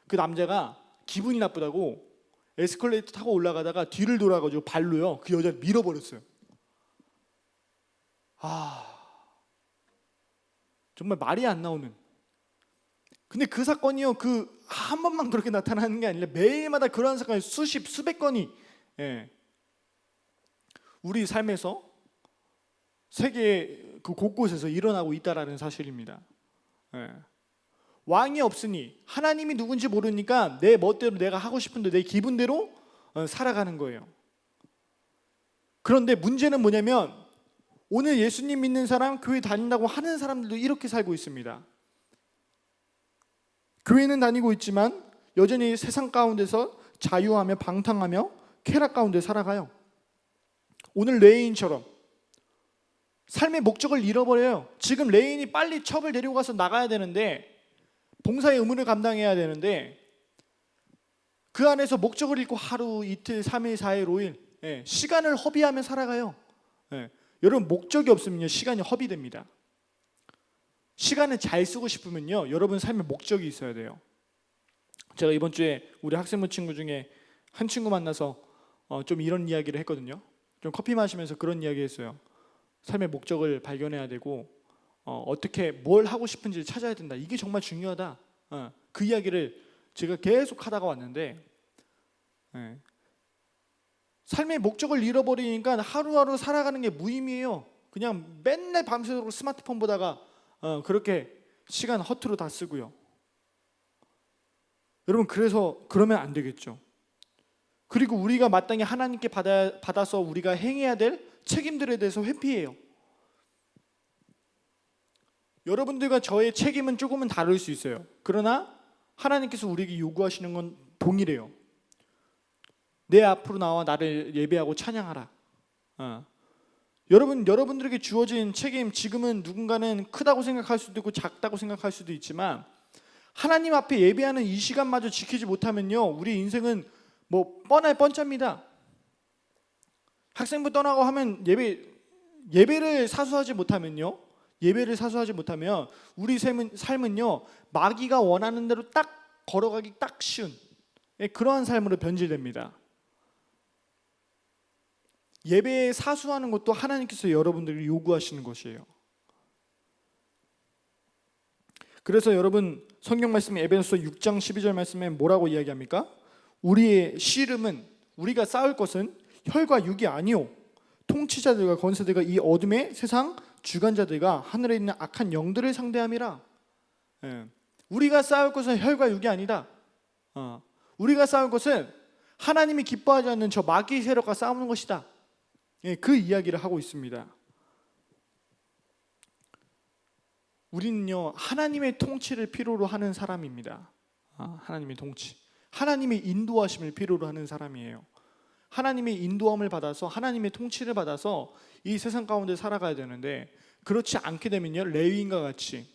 그 남자가 기분이 나쁘다고 에스컬레이터 타고 올라가다가 뒤를 돌아가지고 발로요 그 여자를 밀어버렸어요. 정말 말이 안 나오는. 근데 그 사건이요 그 한 번만 그렇게 나타나는 게 아니라 매일마다 그러한 사건이 수백 건이 우리 삶에서 세계 그 곳곳에서 일어나고 있다라는 사실입니다. 왕이 없으니 하나님이 누군지 모르니까 내 멋대로 내가 하고 싶은데 내 기분대로 살아가는 거예요. 그런데 문제는 뭐냐면 오늘 예수님 믿는 사람, 교회 다닌다고 하는 사람들도 이렇게 살고 있습니다. 교회는 다니고 있지만 여전히 세상 가운데서 자유하며 방탕하며 쾌락 가운데 살아가요. 오늘 레인처럼 삶의 목적을 잃어버려요. 지금 레인이 빨리 첩을 데리고 가서 나가야 되는데 봉사의 의무를 감당해야 되는데 그 안에서 목적을 잃고 하루, 이틀, 3일, 4일, 5일 시간을 허비하며 살아가요. 여러분 목적이 없으면요 시간이 허비됩니다. 시간을 잘 쓰고 싶으면요 여러분 삶에 목적이 있어야 돼요. 제가 이번 주에 우리 학생부 친구 중에 한 친구 만나서 좀 이런 이야기를 했거든요. 좀 커피 마시면서 그런 이야기 했어요. 삶의 목적을 발견해야 되고 어떻게 뭘 하고 싶은지를 찾아야 된다. 이게 정말 중요하다. 그 이야기를 제가 계속 하다가 왔는데 삶의 목적을 잃어버리니까 하루하루 살아가는 게 무의미해요. 그냥 맨날 밤새도록 스마트폰 보다가 그렇게 시간 허투루 다 쓰고요. 여러분 그래서 그러면 안 되겠죠. 그리고 우리가 마땅히 하나님께 받아서 우리가 행해야 될 책임들에 대해서 회피해요. 여러분들과 저의 책임은 조금은 다를 수 있어요. 그러나 하나님께서 우리에게 요구하시는 건 동일해요. 내 앞으로 나와 나를 예배하고 찬양하라. 여러분들에게 주어진 책임, 지금은 누군가는 크다고 생각할 수도 있고 작다고 생각할 수도 있지만 하나님 앞에 예배하는 이 시간마저 지키지 못하면요 우리 인생은 뭐 뻔할 뻔짭니다. 학생부 떠나고 하면 예배를 사수하지 못하면요 우리 삶은요 마귀가 원하는 대로 딱 걸어가기 딱 쉬운 그러한 삶으로 변질됩니다. 예배에 사수하는 것도 하나님께서 여러분들이 요구하시는 것이에요. 그래서 여러분 성경 말씀 에베소서 6장 12절 말씀에 뭐라고 이야기합니까? 우리의 씨름은 우리가 싸울 것은 혈과 육이 아니요 통치자들과 권세들과 이 어둠의 세상 주관자들과 하늘에 있는 악한 영들을 상대함이라. 우리가 싸울 것은 혈과 육이 아니다. 우리가 싸울 것은 하나님이 기뻐하지 않는 저 마귀 세력과 싸우는 것이다. 그 이야기를 하고 있습니다. 우리는요 하나님의 통치를 필요로 하는 사람입니다. 하나님의 통치, 하나님의 인도하심을 필요로 하는 사람이에요. 하나님의 인도함을 받아서 하나님의 통치를 받아서 이 세상 가운데 살아가야 되는데 그렇지 않게 되면요 레위인과 같이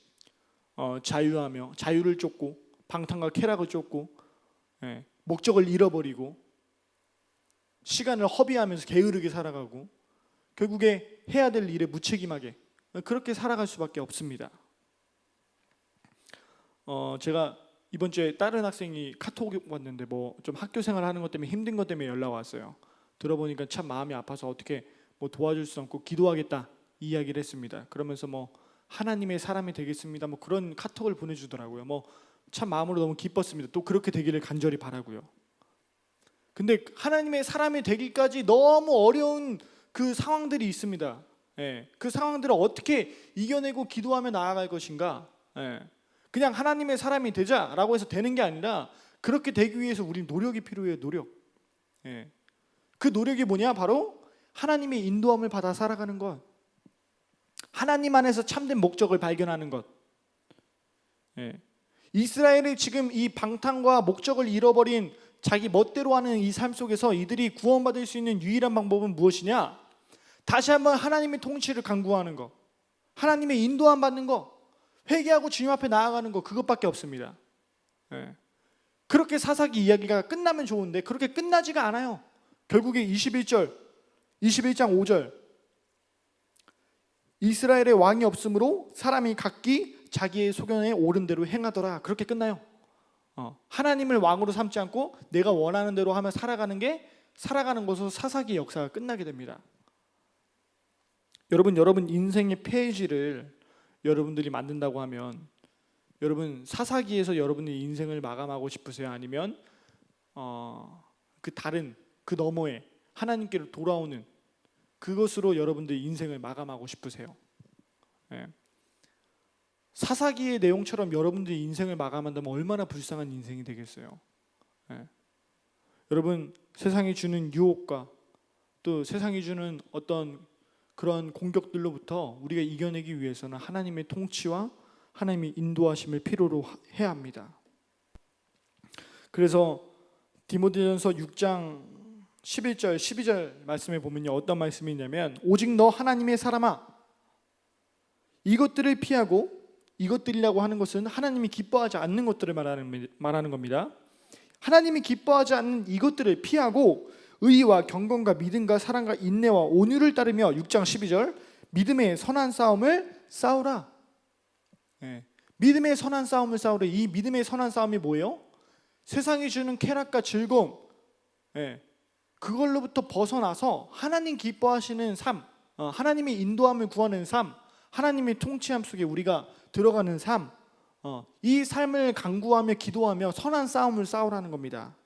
자유하며 자유를 쫓고 방탕과 쾌락을 쫓고 목적을 잃어버리고 시간을 허비하면서 게으르게 살아가고 결국에 해야 될 일에 무책임하게 그렇게 살아갈 수밖에 없습니다. 제가 이번 주에 다른 학생이 카톡이 왔는데 뭐 좀 학교 생활하는 것 때문에 힘든 것 때문에 연락 왔어요. 들어보니까 참 마음이 아파서 어떻게 뭐 도와줄 수 없고 기도하겠다 이 이야기를 했습니다. 그러면서 뭐 하나님의 사람이 되겠습니다. 뭐 그런 카톡을 보내주더라고요. 뭐 참 마음으로 너무 기뻤습니다. 또 그렇게 되기를 간절히 바라고요. 근데 하나님의 사람이 되기까지 너무 어려운 그 상황들이 있습니다. 그 상황들을 어떻게 이겨내고 기도하며 나아갈 것인가? 그냥 하나님의 사람이 되자라고 해서 되는 게 아니라 그렇게 되기 위해서 우리는 노력이 필요해요. 노력. 그 노력이 뭐냐? 바로 하나님의 인도함을 받아 살아가는 것. 하나님 안에서 참된 목적을 발견하는 것. 이스라엘이 지금 이 방탕과 목적을 잃어버린 자기 멋대로 하는 이 삶 속에서 이들이 구원받을 수 있는 유일한 방법은 무엇이냐? 다시 한번 하나님의 통치를 간구하는 것, 하나님의 인도함 받는 것, 회개하고 주님 앞에 나아가는 것, 그것밖에 없습니다. 그렇게 사사기 이야기가 끝나면 좋은데 그렇게 끝나지가 않아요. 결국에 21장 5절 이스라엘의 왕이 없으므로 사람이 각기 자기의 소견에 옳은 대로 행하더라. 그렇게 끝나요. 하나님을 왕으로 삼지 않고 내가 원하는 대로 하며 살아가는 것으로 사사기의 역사가 끝나게 됩니다. 여러분 인생의 페이지를 여러분들이 만든다고 하면 여러분 사사기에서 여러분의 인생을 마감하고 싶으세요? 아니면 그 다른 그 너머에 하나님께로 돌아오는 그것으로 여러분들의 인생을 마감하고 싶으세요? 사사기의 내용처럼 여러분들의 인생을 마감한다면 얼마나 불쌍한 인생이 되겠어요? 여러분, 세상이 주는 유혹과 또 세상이 주는 어떤 그런 공격들로부터 우리가 이겨내기 위해서는 하나님의 통치와 하나님의 인도하심을 필요로 해야 합니다. 그래서 디모데전서 6장 11절 12절 말씀에 보면요, 어떤 말씀이 있냐면 오직 너 하나님의 사람아 이것들을 피하고, 이것들이라고 하는 것은 하나님이 기뻐하지 않는 것들을 말하는 겁니다. 하나님이 기뻐하지 않는 이것들을 피하고 의와 경건과 믿음과 사랑과 인내와 온유를 따르며 6장 12절 믿음의 선한 싸움을 싸우라. 믿음의 선한 싸움을 싸우라. 이 믿음의 선한 싸움이 뭐예요? 세상이 주는 쾌락과 즐거움, 그걸로부터 벗어나서 하나님 기뻐하시는 삶, 하나님의 인도함을 구하는 삶, 하나님의 통치함 속에 우리가 들어가는 삶, 이 삶을 간구하며 기도하며 선한 싸움을 싸우라는 겁니다.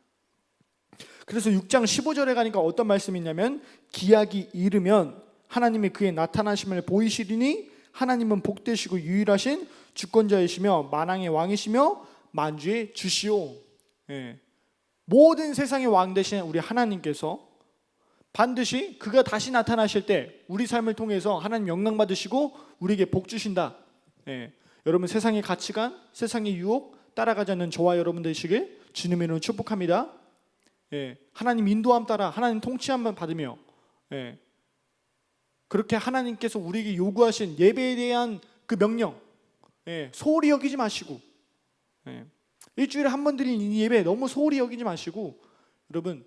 그래서 6장 15절에 가니까 어떤 말씀이 있냐면 기약이 이르면 하나님이 그의 나타나심을 보이시리니 하나님은 복되시고 유일하신 주권자이시며 만왕의 왕이시며 만주의 주시오. 모든 세상의 왕 되신 우리 하나님께서 반드시 그가 다시 나타나실 때 우리 삶을 통해서 하나님 영광 받으시고 우리에게 복 주신다. 여러분, 세상의 가치관, 세상의 유혹 따라가지 않는 저와 여러분 되시길 주님의 이름으로 축복합니다. 하나님 인도함 따라 하나님 통치함만 받으며 그렇게 하나님께서 우리에게 요구하신 예배에 대한 그 명령 소홀히 여기지 마시고, 일주일에 한 번 드리는 이 예배 너무 소홀히 여기지 마시고 여러분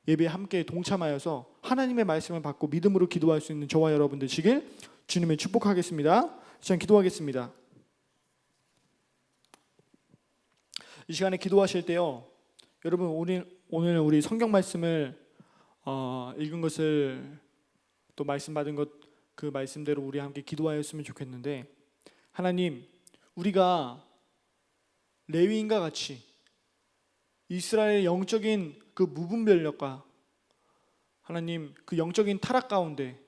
예배에 함께 동참하여서 하나님의 말씀을 받고 믿음으로 기도할 수 있는 저와 여러분 되시길 주님의 축복하겠습니다. 시간 기도하겠습니다. 이 시간에 기도하실 때요, 여러분 오늘 우리 성경 말씀을 읽은 것을 또 말씀 받은 것 그 말씀대로 우리 함께 기도하였으면 좋겠는데, 하나님, 우리가 레위인과 같이 이스라엘의 영적인 그 무분별력과 하나님 그 영적인 타락 가운데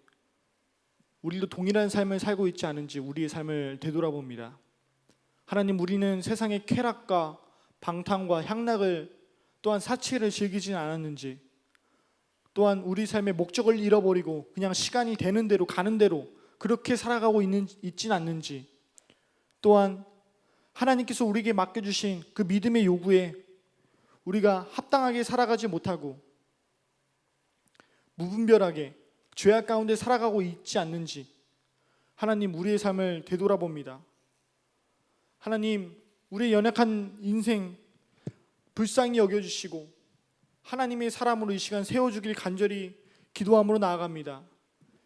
우리도 동일한 삶을 살고 있지 않은지 우리의 삶을 되돌아봅니다. 하나님, 우리는 세상의 쾌락과 방탕과 향락을 또한 사치를 즐기진 않았는지, 또한 우리 삶의 목적을 잃어버리고 그냥 시간이 되는 대로 가는 대로 그렇게 살아가고 있진 않는지, 또한 하나님께서 우리에게 맡겨주신 그 믿음의 요구에 우리가 합당하게 살아가지 못하고 무분별하게 죄악 가운데 살아가고 있지 않는지 하나님, 우리의 삶을 되돌아봅니다. 하나님, 우리의 연약한 인생 불쌍히 여겨주시고 하나님의 사람으로 이 시간 세워주길 간절히 기도함으로 나아갑니다.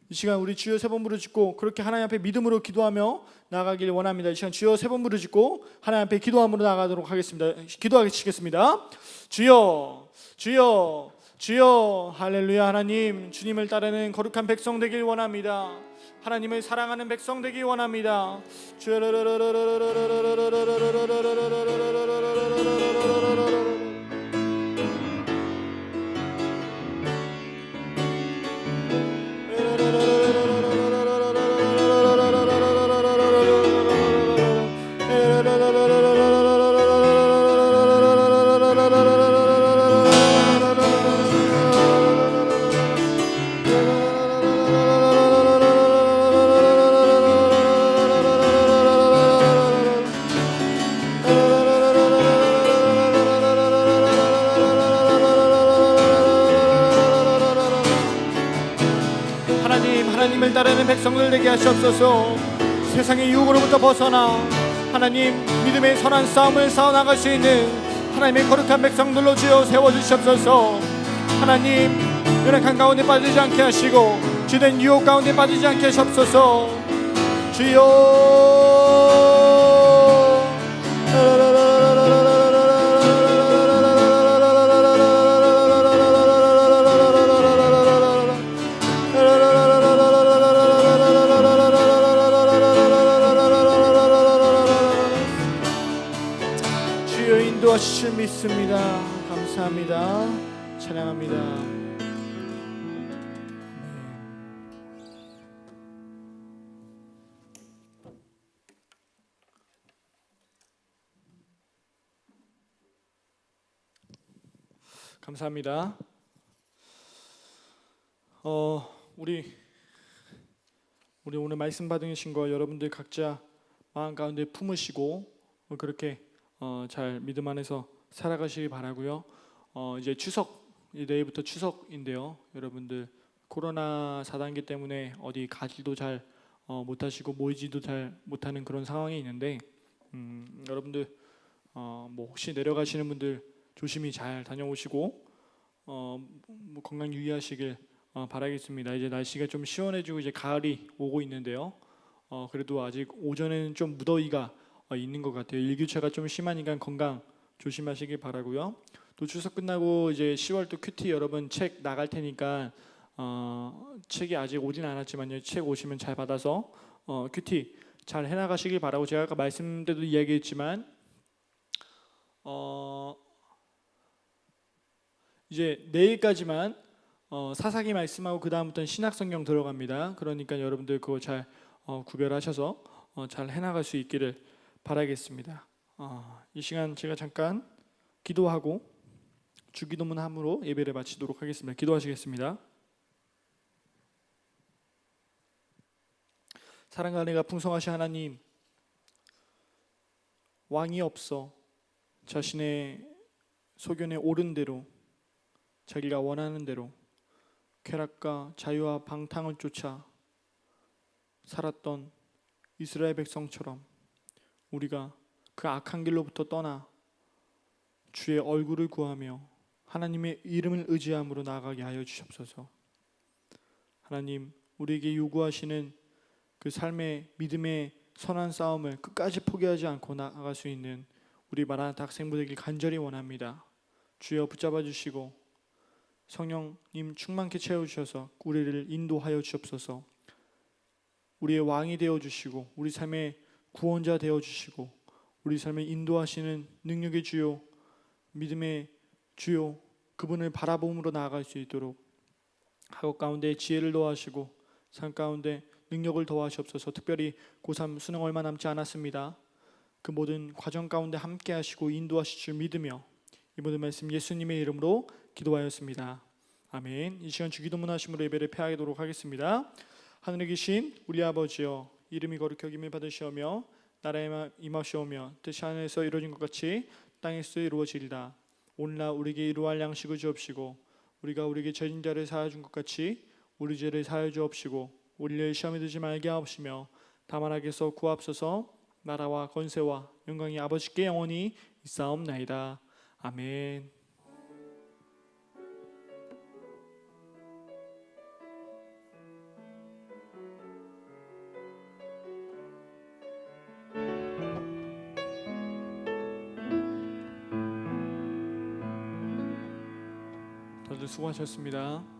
이 시간 우리 주여 세 번 부르짖고 그렇게 하나님 앞에 믿음으로 기도하며 나아가길 원합니다. 이 시간 주여 세 번 부르짖고 하나님 앞에 기도함으로 나아가도록 하겠습니다. 기도하시겠습니다. 주여, 주여, 주여. 할렐루야. 하나님, 주님을 따르는 거룩한 백성 되길 원합니다. 하나님을 사랑하는 백성 되길 원합니다. 주여. 하나님을 따르는 백성들 되게 하시옵소서. 세상의 유혹으로부터 벗어나 하나님 믿음의 선한 싸움을 싸워나갈 수 있는 하나님의 거룩한 백성들로 주여 세워주시옵소서. 하나님, 연약한 가운데 빠지지 않게 하시고 주된 유혹 가운데 빠지지 않게 하시옵소서. 주여. 믿습니다. 감사합니다. 찬양합니다. 감사합니다. 우리 오늘 말씀 받으신 거 여러분들 각자 마음 가운데 품으시고 그렇게 잘 믿음 안에서 살아가시기 바라고요. 이제 내일부터 추석인데요. 여러분들 코로나 4단계 때문에 어디 가지도 잘 못하시고 모이지도 잘 못하는 그런 상황이 있는데 여러분들 뭐 혹시 내려가시는 분들 조심히 잘 다녀오시고 뭐 건강 유의하시길 바라겠습니다. 이제 날씨가 좀 시원해지고 이제 가을이 오고 있는데요. 그래도 아직 오전에는 좀 무더위가 있는 것 같아요. 일교차가 좀 심하니까 건강 조심하시길 바라고요. 또 추석 끝나고 이제 10월 또 큐티 여러분 책 나갈 테니까 책이 아직 오진 않았지만요. 책 오시면 잘 받아서 큐티 잘 해나가시길 바라고, 제가 아까 말씀 때도 이야기했지만 이제 내일까지만 사사기 말씀하고 그 다음부터는 신약성경 들어갑니다. 그러니까 여러분들 그거 잘 구별하셔서 잘 해나갈 수 있기를 바라겠습니다. 이 시간 제가 잠깐 기도하고 주기도문함으로 예배를 마치도록 하겠습니다. 기도하시겠습니다. 사랑과 은혜가 풍성하신 하나님, 왕이 없어 자신의 소견에 옳은 대로 자기가 원하는 대로 쾌락과 자유와 방탕을 쫓아 살았던 이스라엘 백성처럼 우리가 그 악한 길로부터 떠나 주의 얼굴을 구하며 하나님의 이름을 의지함으로 나아가게 하여 주시옵소서. 하나님, 우리에게 요구하시는 그 삶의 믿음의 선한 싸움을 끝까지 포기하지 않고 나아갈 수 있는 우리 마라나타 학생부 되길 간절히 원합니다. 주여 붙잡아 주시고 성령님 충만케 채워주셔서 우리를 인도하여 주옵소서. 우리의 왕이 되어주시고 우리 삶의 구원자 되어주시고 우리 삶을 인도하시는 능력의 주요, 믿음의 주요, 그분을 바라봄으로 나아갈 수 있도록 학업 가운데 지혜를 더하시고 삶 가운데 능력을 더하시옵소서. 특별히 고3 수능 얼마 남지 않았습니다. 그 모든 과정 가운데 함께 하시고 인도하실 줄 믿으며 이 모든 말씀 예수님의 이름으로 기도하였습니다. 아멘. 이 시간 주기도문 하심으로 예배를 폐하도록 하겠습니다. 하늘에 계신 우리 아버지여, 이름이 거룩히 여김을 받으시오며 나라에 임하시오며 뜻이 하늘에서 이루어진 것 같이 땅에서 이루어지리라. 오늘날 우리에게 이루어할 양식을 주옵시고 우리가 우리에게 죄진 자를 사하여 준 것 같이 우리 죄를 사하여 주옵시고 우리를 시험에 들지 말게 하옵시며 다만 악에서 구하옵소서. 나라와 권세와 영광이 아버지께 영원히 있사옵나이다. 아멘. 다들 수고하셨습니다.